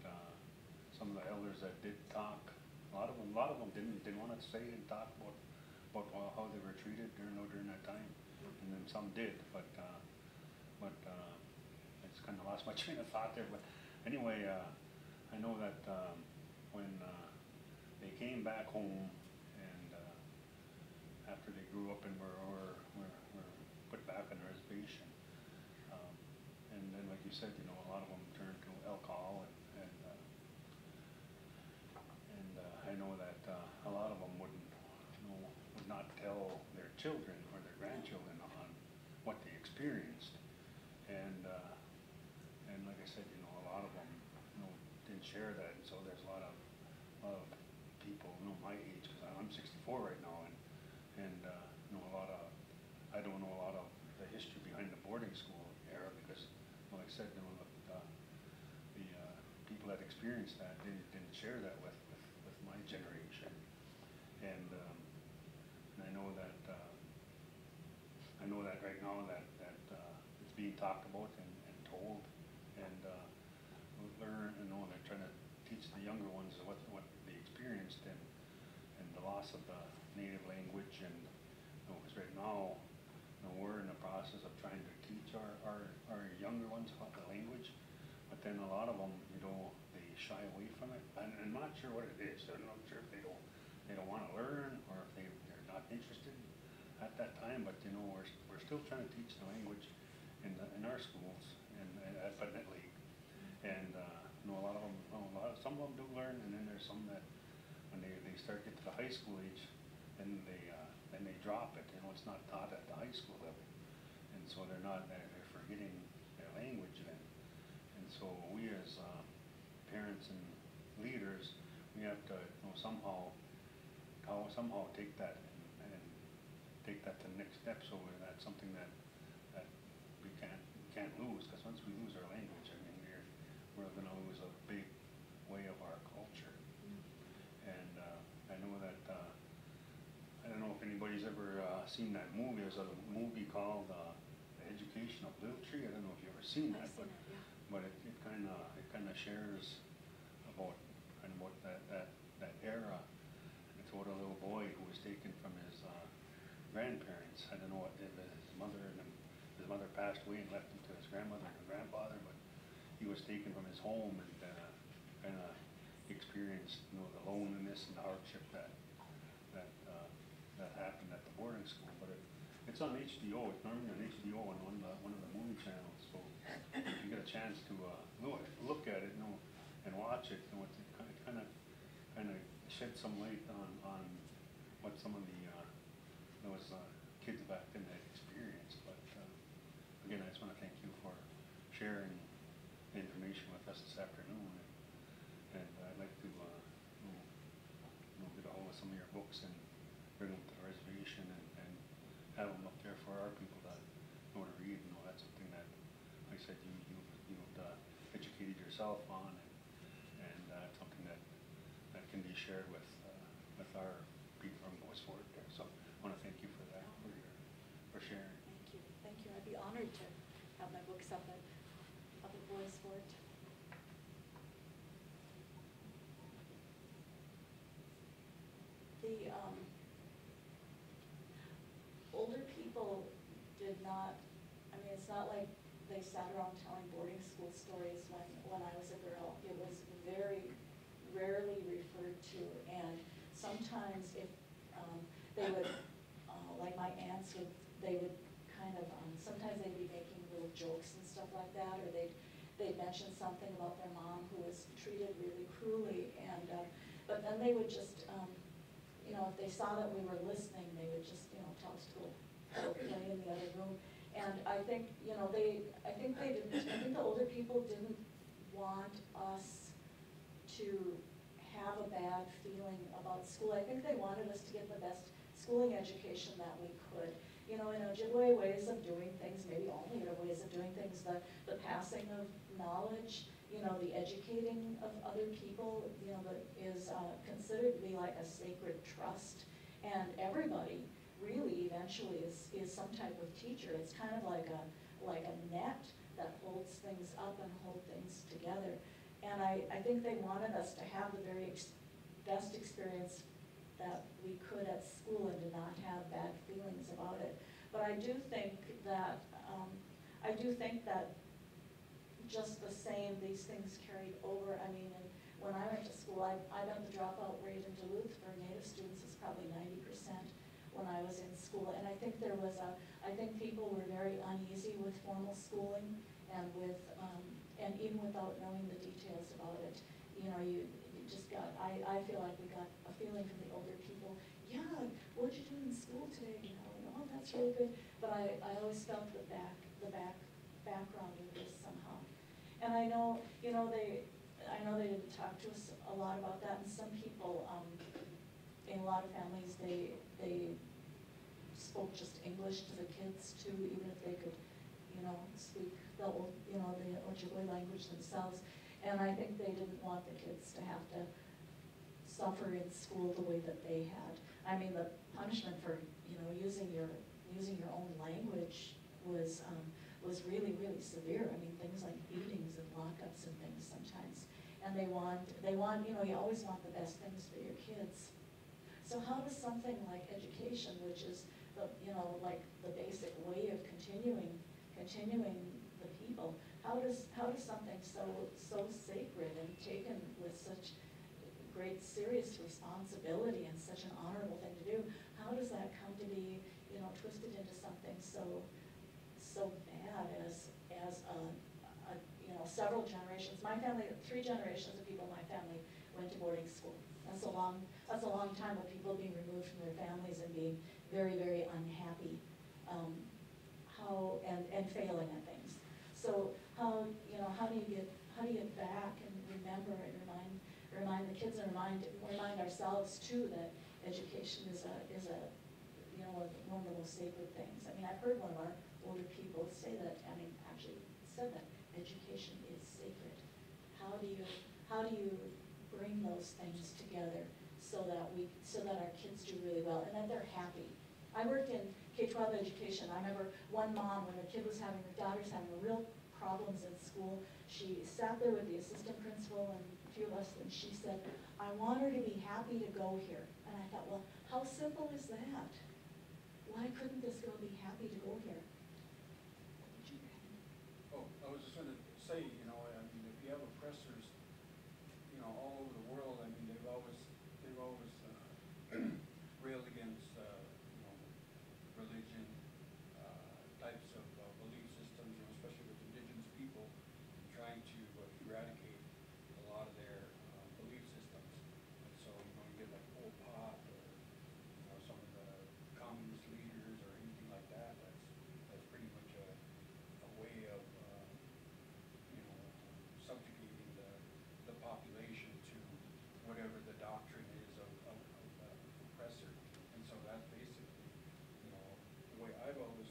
some of the elders that did talk, a lot of them didn't want to say and talk about how they were treated during that time, and then some did, but it's kind of lost my train of thought there. But anyway, I know that when they came back home, and after they grew up and were put back on the reservation, and then like you said, you know, a lot of them turned to alcohol, and I know that a lot of them would not tell their children or their grandchildren on what they experienced, and like I said, you know, a lot of them, you know, didn't share that, and so there's a lot of people, you know, my age, because I'm 64 right now, and you know, I don't know a lot of the history behind the boarding school era, because, like I said, you know, the people that experienced that didn't share that with my generation, and I know that right now that it's being talked about and told, and learn, you know, and they're trying to teach the younger ones what they experienced, and the loss of the native language, and you know, because right now, you know, we're in the process of trying to teach our younger ones about the language, but then a lot of them, you know, they shy away from it, and I'm not sure what it is. I'm not sure if they don't don't wanna learn, or if they're not interested at that time, but you know, we're still trying to teach the language in our schools and at Net League. And, you know, some of them do learn, and then there's some that, when they start get to the high school age, then they drop it, you know, it's not taught at the high school level. And so they're forgetting their language then. And so we as, parents and leaders, we have to, you know, somehow take that and take that to the next step, so that's something that we can't lose, because once we lose our language, I mean, we're gonna lose a big way of our culture. And I know that, I don't know if anybody's ever seen that movie. There's a movie called The Education of Little Tree. I don't know if you've ever seen that, I've seen it, yeah. but it kind of shares about that era. It's about a little boy who was taken from his grandparents. I don't know what his mother passed away and left him to his grandmother and grandfather, but he was taken from his home and kind of experienced, you know, the loneliness and the hardship that happened at the boarding school. But it's on HBO. It's normally on HBO on one of the movie channels. So if you get a chance to look at it, you know, and watch it, you know, it kind of shed some light on what some of those kids back then had experienced. But again, I just want to thank you for sharing the information with us this afternoon. And I'd like to get a hold of some of your books and bring them to the reservation and have them up there for our people to know to read. You know, that's something that, like I said, you've educated yourself on, and something that can be shared with our people from Bois Forte there. So I want to thank you for that, for sharing. Thank you. I'd be honored to have my books up at Bois Forte. The older people did not, I mean, it's not like they sat around telling boarding school stories when I was a girl. It was very rarely referred to, and sometimes if they would, like my aunts they would kind of, sometimes they'd be making little jokes and stuff like that, or they'd mention something about their mom who was treated really cruelly, and but then they would just, you know, if they saw that we were listening, they would just, you know, tell us to go play in the other room. And I think, you know, I think the older people didn't want us to have a bad feeling about school. I think they wanted us to get the best schooling education that we could. You know, in Ojibwe ways of doing things, maybe only ways of doing things, the passing of knowledge, you know, the educating of other people, you know, that is considered to be like a sacred trust. And everybody really eventually is some type of teacher. It's kind of like a net that holds things up and hold things together. And I think they wanted us to have the very best experience that we could at school and to not have bad feelings about it. But I do think that just the same, these things carried over. I mean, and when I went to school, I bet the dropout rate in Duluth for Native students is probably 90% when I was in school. And I think I think people were very uneasy with formal schooling and and even without knowing the details about it. You know, you just got, I feel like we got a feeling from the older people, yeah, what'd you do in school today? You know, and, oh, that's really good. But I always felt the background of this somehow. And I know, you know, they didn't talk to us a lot about that, and some people, in a lot of families, they spoke just English to the kids too, even if they could, you know, speak the Ojibwe language themselves. And I think they didn't want the kids to have to suffer in school the way that they had. I mean, the punishment for, you know, using your own language was really, really severe. I mean, things like beatings and lockups and things sometimes. And they want, you know, you always want the best things for your kids. So how does something like education, which is the, you know, like the basic way of continuing the people, how does something so sacred and taken with such great serious responsibility and such an honorable thing to do. How does that come to be, you know, twisted into something so bad as you know, several generations? My family, 3 generations of people in my family went to boarding school. That's a long time of people being removed from their families and being very, very unhappy, and failing at things. So how do you get back and remember and remind the kids and remind ourselves too that education is a you know, one of the most sacred things. I mean, I've heard one of our older people say that, I mean, actually said that education is sacred. How do you bring those things together so that our kids do really well and that they're happy? I worked in K-12 education. I remember one mom, when her daughter's having real problems in school, she sat there with the assistant principal and a few of us, and she said, I want her to be happy to go here. And I thought, well, how simple is that? Why couldn't this girl be happy to go here? Oh, I was just going to say, you know, I mean, if you have oppressors, you know, all over the world, I mean, they've always railed against, you know, religion, types of belief systems, you know, especially with indigenous people, trying to eradicate a lot of their belief systems. And so, you know, you get like Pol Pot or, you know, some of the communist leaders or anything like that. That's pretty much a way of, you know, subjugating the population to whatever the doctrine is of the oppressor. And so that's basically, you know, the way I've always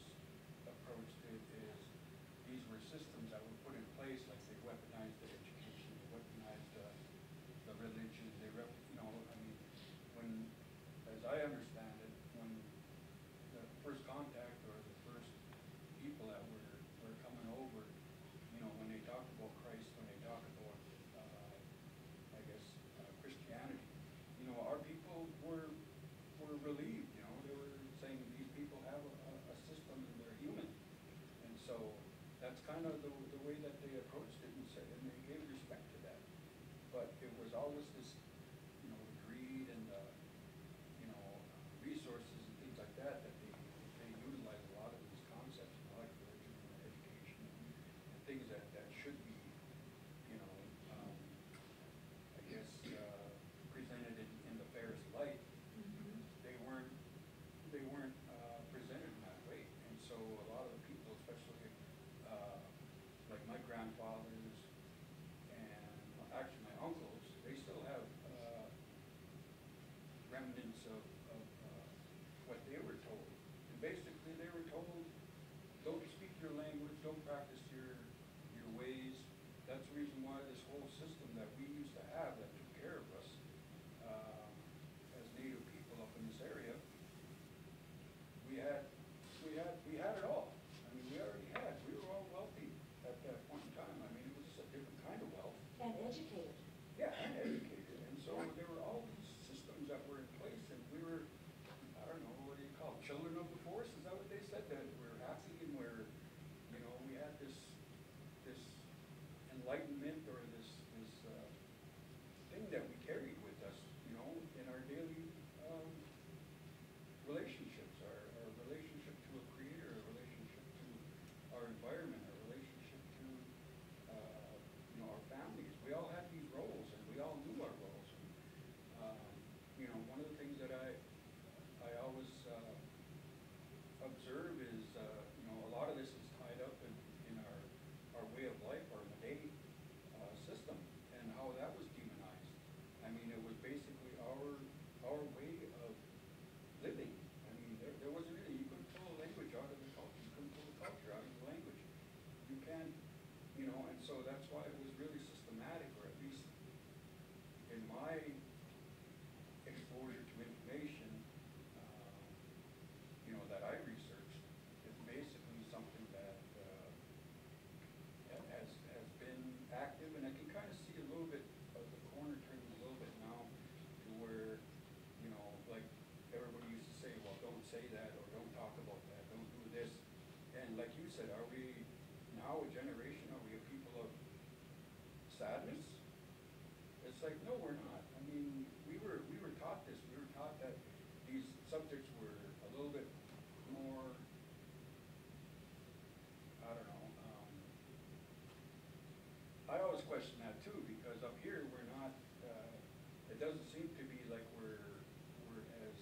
approached it is these were systems that were put in place, like they weaponized the education, they weaponized the religion, you know, I mean, when, as I understand it, when the first contact or the first people that were coming over, you know, when they talked about Christ, when they talked about, I guess, Christianity, you know, our people were relieved, you know, they were saying these people have a system and they're human. And so that's kind of the way that they approached it and said, and they gave respect to that. But it was always this, you know, greed and, you know, resources and things like that they utilize a lot of these concepts, you know, like religion and education and things that should be, you know, I guess, presented in the fairest light. They weren't presented in that way. And so a lot of the people, especially like my grandfathers and actually my uncles, they still have remnants of what they were told. And basically they were told, don't speak your language, don't practice your ways. That's the reason why this whole system that we used to have that took care of us as Native people up in this area, we had it all. I mean, we were all wealthy at that point in time. I mean, it was just a different kind of wealth. And educated. Yeah, and educated. And so there were all these systems that were in place, and we were, I don't know, what do you call it, children of the forest? Is that what they said? That we're happy and we're, you know, we had this enlightenment or this thing that we carried with us, you know, in our daily relationships, our relationship to a creator, a relationship to our environment, a relationship to, you know, our families. We all had these roles, and we all knew our roles. And, you know, one of the things that I always observe is, you know, a lot of this is tied up in our way of life, our Mede system, and how that was demonized. I mean, it was basically our way of living. I mean, there wasn't really, you couldn't pull a language out of the culture, you couldn't pull a culture out of the language. You can't, you know, and so that's why it was really systematic, or at least in my exposure to information, you know, that I researched, it's basically something that has been active, and I can kind of see a little bit of the corner turning a little bit now to where, you know, like everybody used to say, well, don't say that, or don't talk about that, don't do this. And like you said, are we now a generation, are we a people of sadness? It's like, no, we're not. I mean, it doesn't seem to be like we're as,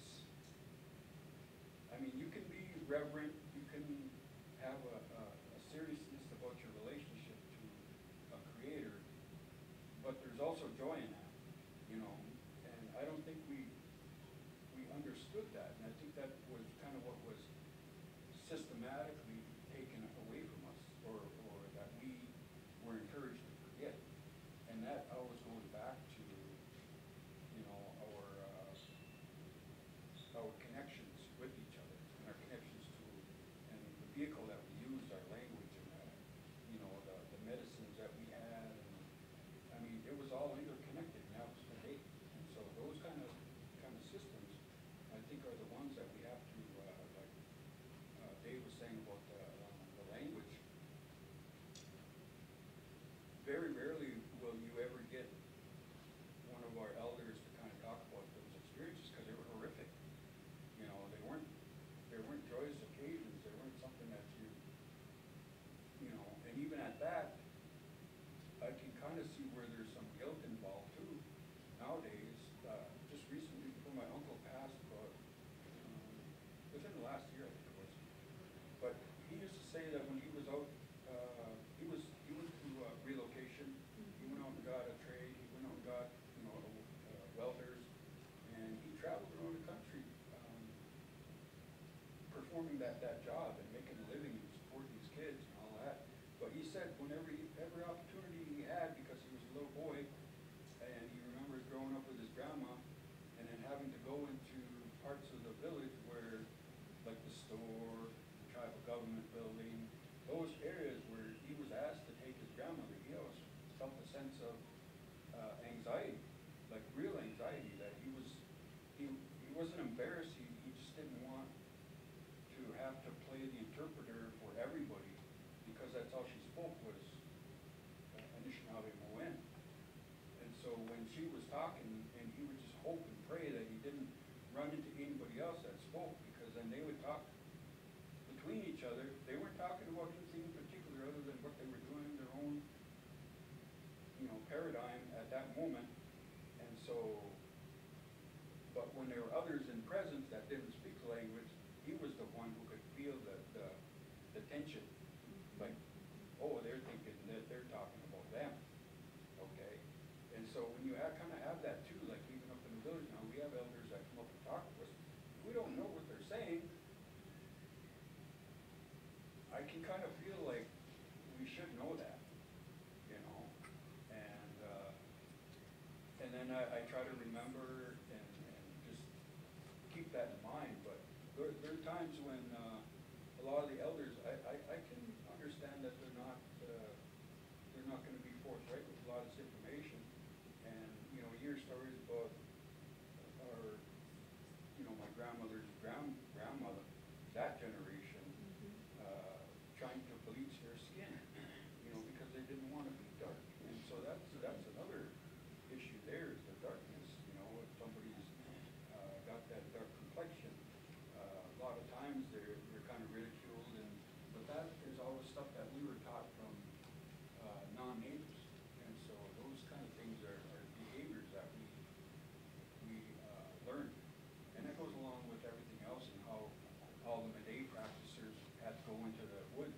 I mean, you can be reverent, you can have a seriousness about your relationship to a creator, but there's also joy in that, you know, and I don't think we understood that, and I think that was kind of what was systematically taken away from us, or that we were encouraged to forget. And that always goes back to, you know, our connections with each other, and our connections to, and the vehicle that we use, our language, and you know, the medicines that we had, and I mean, it was all interconnected, and that was the date. And so those kind of systems, I think, are the ones that we have to, like Dave was saying about the language. Very rarely will you ever get one of our elders to kind of talk about those experiences, because they were horrific. You know, they weren't joyous occasions. They weren't something that you know, and even at that, I can kind of see where there's some guilt involved too. Nowadays, just recently before my uncle passed, about within the last year, I think it was. But he used to say that when he was out, he went through relocation. He went out and got a trade. He went out and got, you know, welders, and he traveled around the country performing that job and making a living and supporting these kids and all that. But he said whenever every opportunity he had, because he was a little boy, and he remembers growing up with his grandma, and then having to go into parts of the village where, like the store, the tribal government building, those areas where he was asked to take his grandmother, he always felt a sense of anxiety, like real anxiety, that he wasn't embarrassed, he just didn't want to have to play the interpreter for everybody, because that's how she spoke, was Anishinaabe Moen. And so when she was talking, and he would just hope and pray that he didn't run into anybody else that spoke, because then they would talk between each other. They weren't talking about anything in particular other than what they were doing in their own, you know, paradigm at that moment. And so, but when there were others in presence that didn't speak the language, he was the one who could feel the tension. Like, oh, they're thinking that they're talking about them, okay? And so when you kind of have that too, like even up in the village now, we have elders that come up and talk to us. We don't know what they're saying. I can kind of feel like we should know that, you know? And then I try to remember and just keep that in mind. But there are times when a lot of the elders, I can understand that they're not going to be forthright with a lot of this information. And, you know, you hear stories about our, you know, my grandmother's grandmother, that generation, trying to bleach their skin, you know, because they didn't want to be dark. And so that's another issue there, is the darkness. You know, if somebody's got that dark complexion, a lot of times they're kind of ridiculed, but that is always stuff that we were taught from non-natives. And so those kind of things are behaviors that we learned. And that goes along with everything else, and how all the Meday practitioners had to go into the woods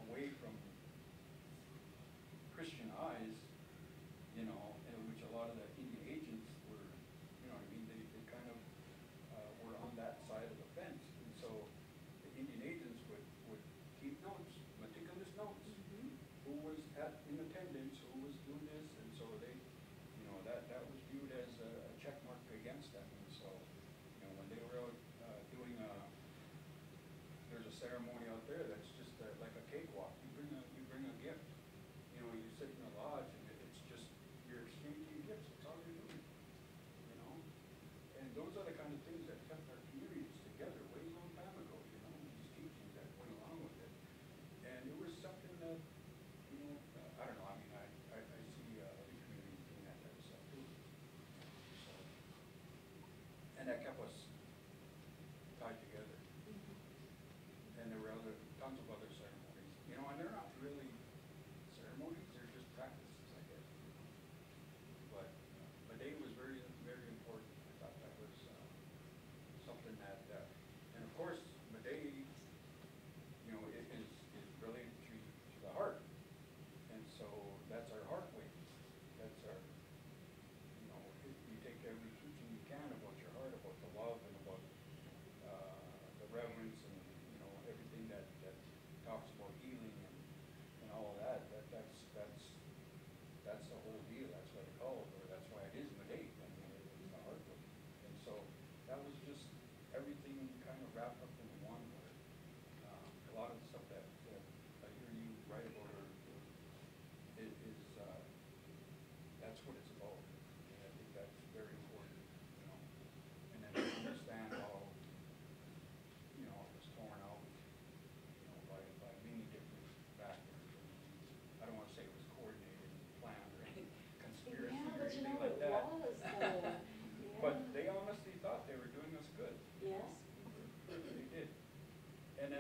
away from Christian eyes, you know, in which a lot of the Indian agents were, you know what I mean, they kind of were on that side of the fence. And so the Indian agents would keep notes, meticulous notes, who was in attendance, who was doing this, and so they, you know, that was viewed as a check mark against them. And so, you know, when they were out doing there's a ceremony out there that's just like a cakewalk. You bring a gift. You know, you sit in a lodge, and it's just, you're exchanging gifts. That's all you're doing. You know, and those are the kind of things that kept our communities together way long time ago. You know, these teachings that went along with it, and it was something that, you know, I don't know. I mean, I see other communities doing that type of stuff too. So, and that kept us tied together. And there were tons of other ceremonies, you know, and they're not really ceremonies, they're just practices, I guess. But Dave was very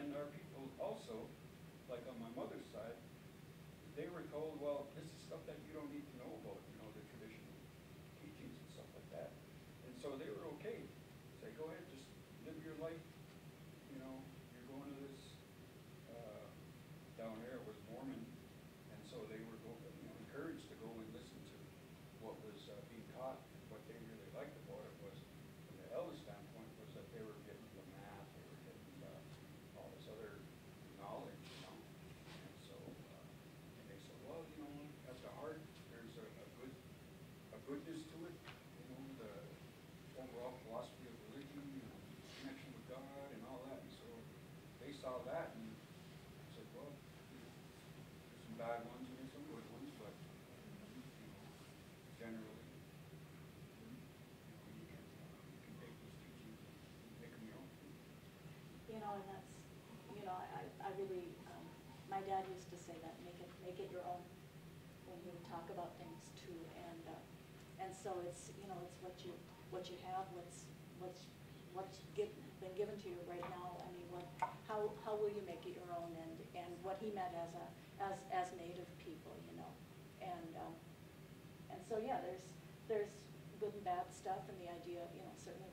then our people also, like on my mother's side, they were told, well, this is stuff that you don't need to know about, you know, the traditional teachings and stuff like that. And so they were okay. Say, go ahead, just live your life. You know, you're going to this, down there was Mormon, and so they were encouraged to go and listen to what was being taught. What they really liked about it was, from the elder standpoint, was that they were getting the math, they were getting all this other knowledge, you know. And so, and they said, well, you know, at the heart, there's a goodness to it, you know, the overall philosophy of religion, you know, connection with God and all that. And so they saw that and said, well, there's some bad ones and there's some good ones, but you know, generally, you can take these teachings and make them your own. You know, and that's, you know, I really, my dad used to say that, make it your own, when he would talk about things too, and so it's, you know, it's what you have, what's been given to you right now. I mean, how will you make it your own, and what he meant as Native people, you know, and so yeah, there's good and bad stuff, and the idea, you know, certainly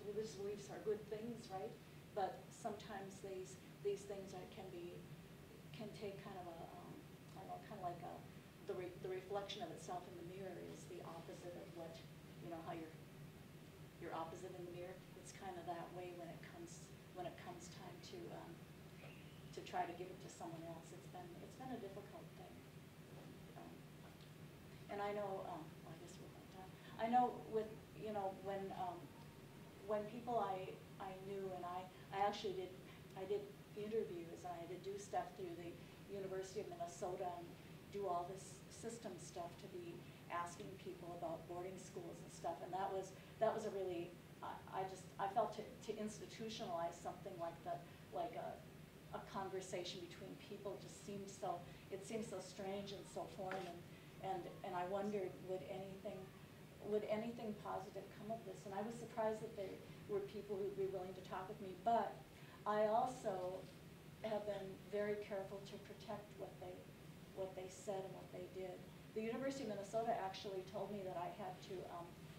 religious beliefs are good things, right? But sometimes these things can take kind of a, I don't know, kind of like the reflection of itself in the mirror is the opposite of what, you know, how you're opposite in the mirror. It's kind of that way when it comes time to try to give it to someone else. It's been a difficult thing. And I know, well, I guess we're out of time. I know with, you know, when people I knew, and I actually did interviews, and I had to do stuff through the University of Minnesota and do all this system stuff to be asking people about boarding schools and stuff, and that was a really, I felt to institutionalize something like a conversation between people just seemed so strange and so foreign, and I wondered, would anything positive come of this? And I was surprised that there were people who'd be willing to talk with me, but I also have been very careful to protect what they said and what they did. The University of Minnesota actually told me that I had to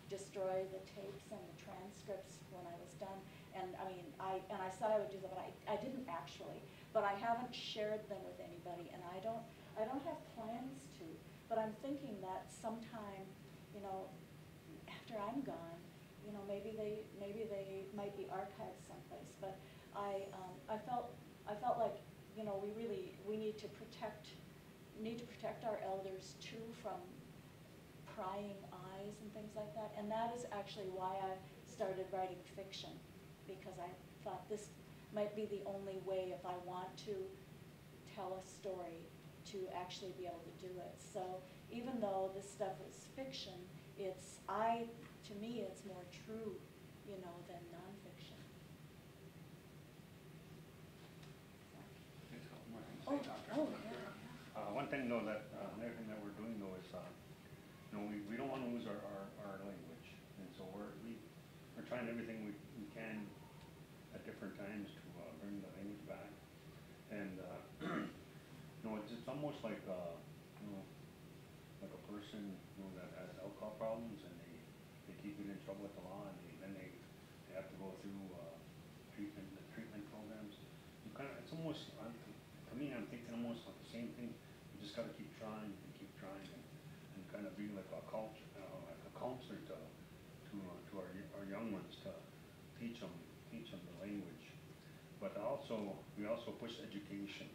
destroy the tapes and the transcripts when I was done. And I mean, I said I would do that, but I didn't actually. But I haven't shared them with anybody, and I don't have plans to. But I'm thinking that sometime, you know, after I'm gone, you know, maybe they might be archived someplace. But I felt like, you know, we need to protect our elders too from prying eyes and things like that. And that is actually why I started writing fiction, because I thought this might be the only way, if I want to tell a story, to actually be able to do it. So even though this stuff is fiction, to me it's more true, you know, than nonfiction. One thing though, another thing that we're doing though is, you know, we don't want to lose our language, and so we're trying everything we can at different times to bring the language back. And you know, it's almost like you know, like a person, you know, that has alcohol problems, and they keep getting in trouble with the law, and then they have to go through treatment programs. It's almost, to me, I'm thinking almost like the same thing. You just got to keep trying and kind of be like a counselor to our young ones, to teach them the language. But we also push education,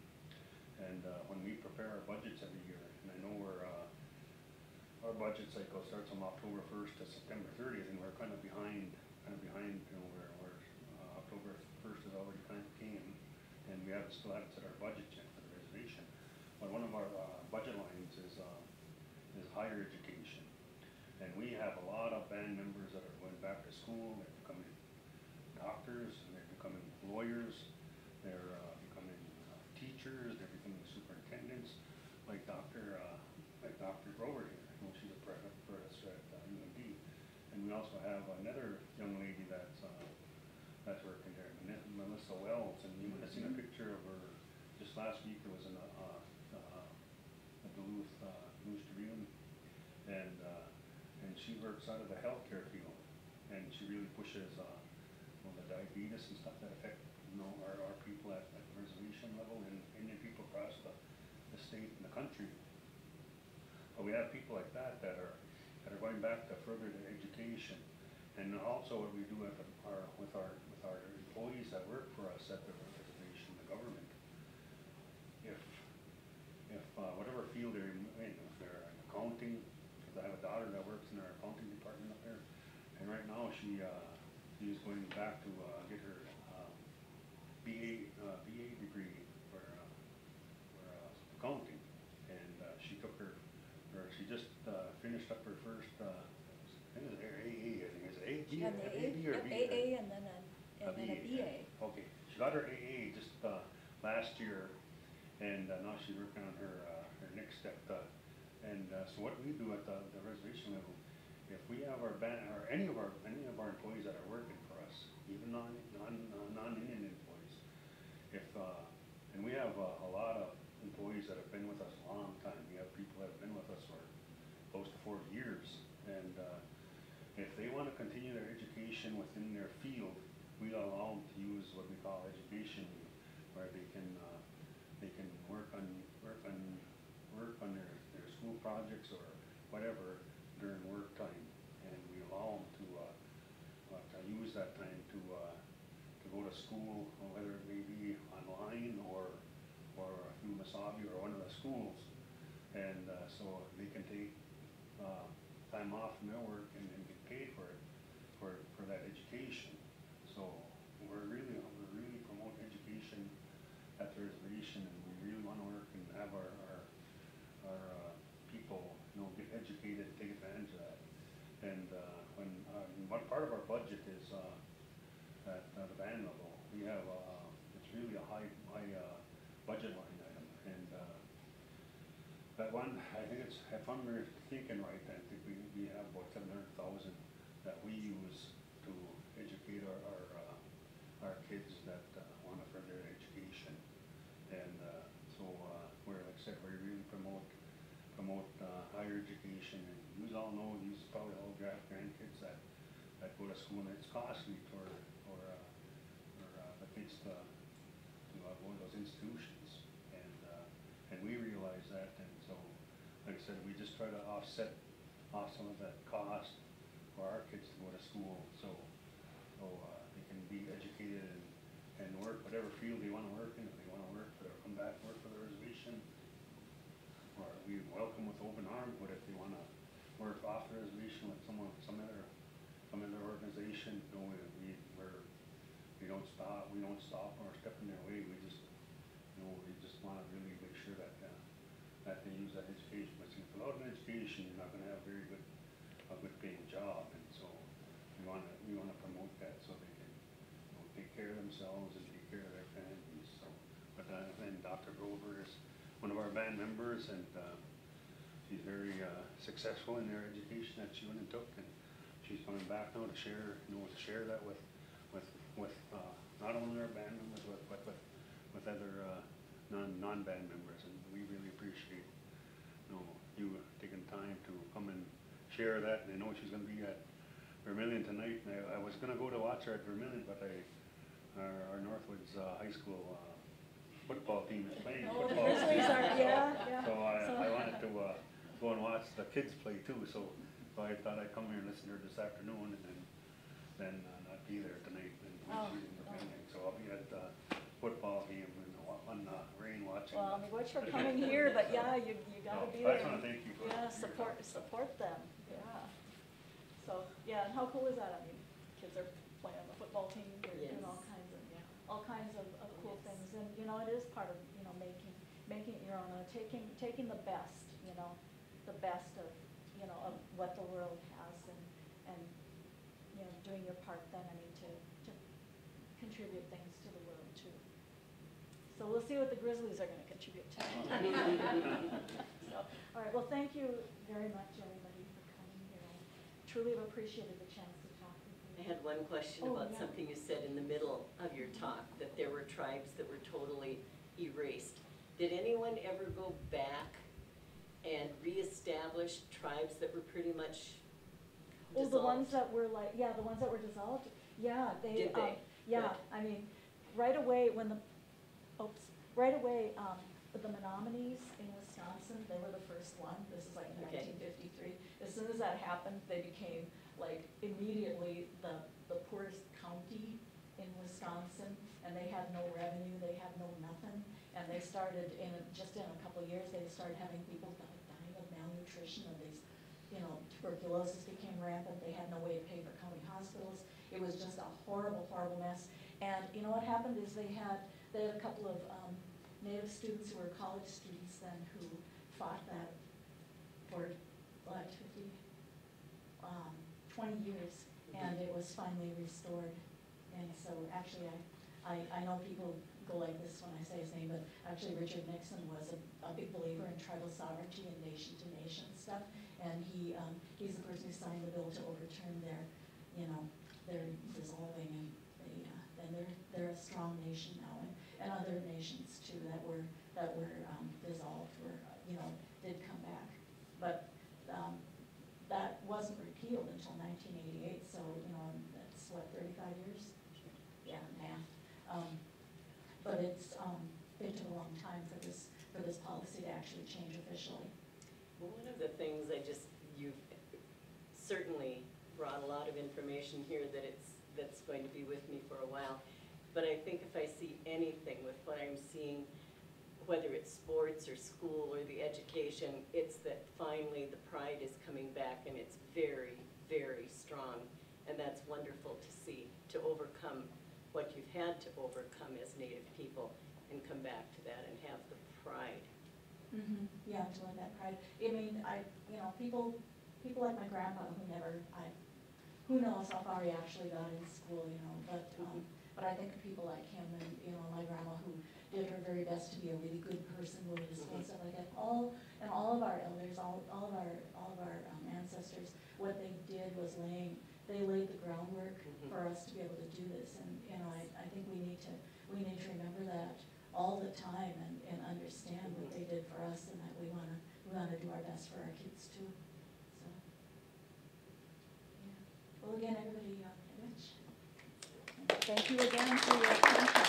and when we prepare our budgets every year, and I know our budget cycle starts on October 1st to September 30th, and we're kind of behind. You know, where October 1st has already kind of came, and we still haven't set our budget yet for the reservation. But one of our budget lines is higher education, and we have a lot of band members that are going back to school. They're becoming doctors, and they're becoming lawyers. They're becoming teachers. They're becoming superintendents, like Dr. Grover here. You know, she's a professor at UMD, and we also have another young lady that's working there, Melissa Wells, and you might have seen last week, it was in the Duluth News Tribune, and she works out of the healthcare field, and she really pushes on the diabetes and stuff that affect, you know, our people at the reservation level and Indian people across the state and the country. But we have people like that that are going back to further their education, and also what we do with our employees that work for us at the reservation, the government. If whatever field they're in, if they're in accounting, because I have a daughter that works in our accounting department up there, and right now she's going back to get her BA degree for accounting, and she took she just finished up her first, I think it was AA, I think it was AA or BA? AA and then a BA. Yeah. Okay, she got her AA just last year, and now she's working on her next step. So what we do at the reservation level, if we have our any of our employees that are working for us, even non-Indian employees, and we have a lot of employees that have been with us a long time. We have people that have been with us for close to 40 years, and if they want to continue their education within their field, we allow them to use what we call education, where they can work on their school projects or whatever during work time, and we allow them to use that time to go to school, whether it may be online or through Masabi or one of the schools, and so they can take time off from their work and get paid for it, for that education. So we're really promote education at the reservation, and we really want to work and have our people, you know, get educated, take advantage of that. And when one part of our budget is at the band level, we have it's really a high budget line item, and that one, I think it's, if I'm thinking right, I think we have about 700,000 that we use to educate our kids that want to further their education, and so we're, like I said, we really promote higher education, and you all know, you probably all have grandkids that go to school, and it's costly for the kids to go to those institutions, and we realize that, and so, like I said, we just try to offset some of that cost for our kids to go to school, so they can be educated and work whatever field they want to work in. If they want to work come back and work for the reservation, or we welcome with open arms. But if they want to work off the reservation with some other organization, you know, we don't stop or step in their way. We just want to really make sure that they use that education. But see, without an education, you're not going to have a good paying job, and so we want to promote that so they can, you know, take care of themselves and take care of their families. So, but and Dr. Grover is one of our band members, and she's very successful in their education that she went and took, and she's coming back now to share that with not only our band members but with other non-band members, and we really appreciate, you know, you taking time to come and share that. And I know she's going to be at Vermillion tonight, and I was going to go to watch her at Vermillion, but our Northwoods High School football team is playing Oh, the football. Grizzlies are, yeah. So I wanted to go and watch the kids play too, so I thought I'd come here and listen to her this afternoon, and then not be there tonight and she's in Vermillion. So I'll be at the football game on rain watching. Well, I mean, which we're coming here, but yeah, you gotta be I there. just want to thank you for Yeah, your support them, yeah. So, yeah, and how cool is that? I mean, kids are playing on the football team, they're doing all kinds of cool things, and, you know, it is part of, you know, making it your own, taking the best, you know, the best of, you know, of what the world has, and, you know, doing your part then, I mean, to contribute things to the world too. So we'll see what the Grizzlies are gonna contribute to. So, all right, well, thank you very much, everybody, for coming here. I truly have appreciated the chance to talk with you. I had one question Oh, about yeah. something you said in the middle of your talk, that there were tribes that were totally erased. Did anyone ever go back and reestablish tribes that were pretty much Oh, dissolved? the ones that were like, yeah, the ones that were dissolved, yeah, they, Did they? yeah, Good. I mean, right away when the, right away, the Menominees in Wisconsin, they were the first one, this is like in Okay. 1953. As soon as that happened, they became like immediately the poorest county in Wisconsin, and they had no revenue, they had no nothing, and they started just in a couple of years, they started having people dying of malnutrition, and these, tuberculosis became rampant, they had no way to pay for county hospitals, it was just a horrible, horrible mess. And you know what happened is they had a couple of Native students who were college students then who fought that for, 20 years, and it was finally restored. And so actually I know people go like this when I say his name, but actually Richard Nixon was a big believer in tribal sovereignty and nation-to-nation stuff, and he's the person who signed the bill to overturn their dissolving, and they're a strong nation now, and other nations too that were dissolved did come back, but that wasn't repealed until 1988. So that's what, 35 years? Yeah, math. But it took a long time for this policy to actually change officially. Well, one of the things you've certainly brought a lot of information here that's going to be with me for a while. But I think if I see anything with what I'm seeing, whether it's sports or school or the education, it's that finally the pride is coming back, and it's very, very strong. And that's wonderful to see, to overcome what you've had to overcome as Native people and come back to that and have the pride. Mm-hmm. Yeah, to win that pride. I mean, people like my grandpa who knows how far he actually got in school, but I think of people like him and, my grandma who did her very best to be a really good person going to school and stuff like that. All of our elders, all of our ancestors, what they did was they laid the groundwork for us to be able to do this, and I think we need to remember that all the time and understand what they did for us, and that we wanna do our best for our kids too. So yeah. Well, again, everybody, Rich, thank you again for your attention.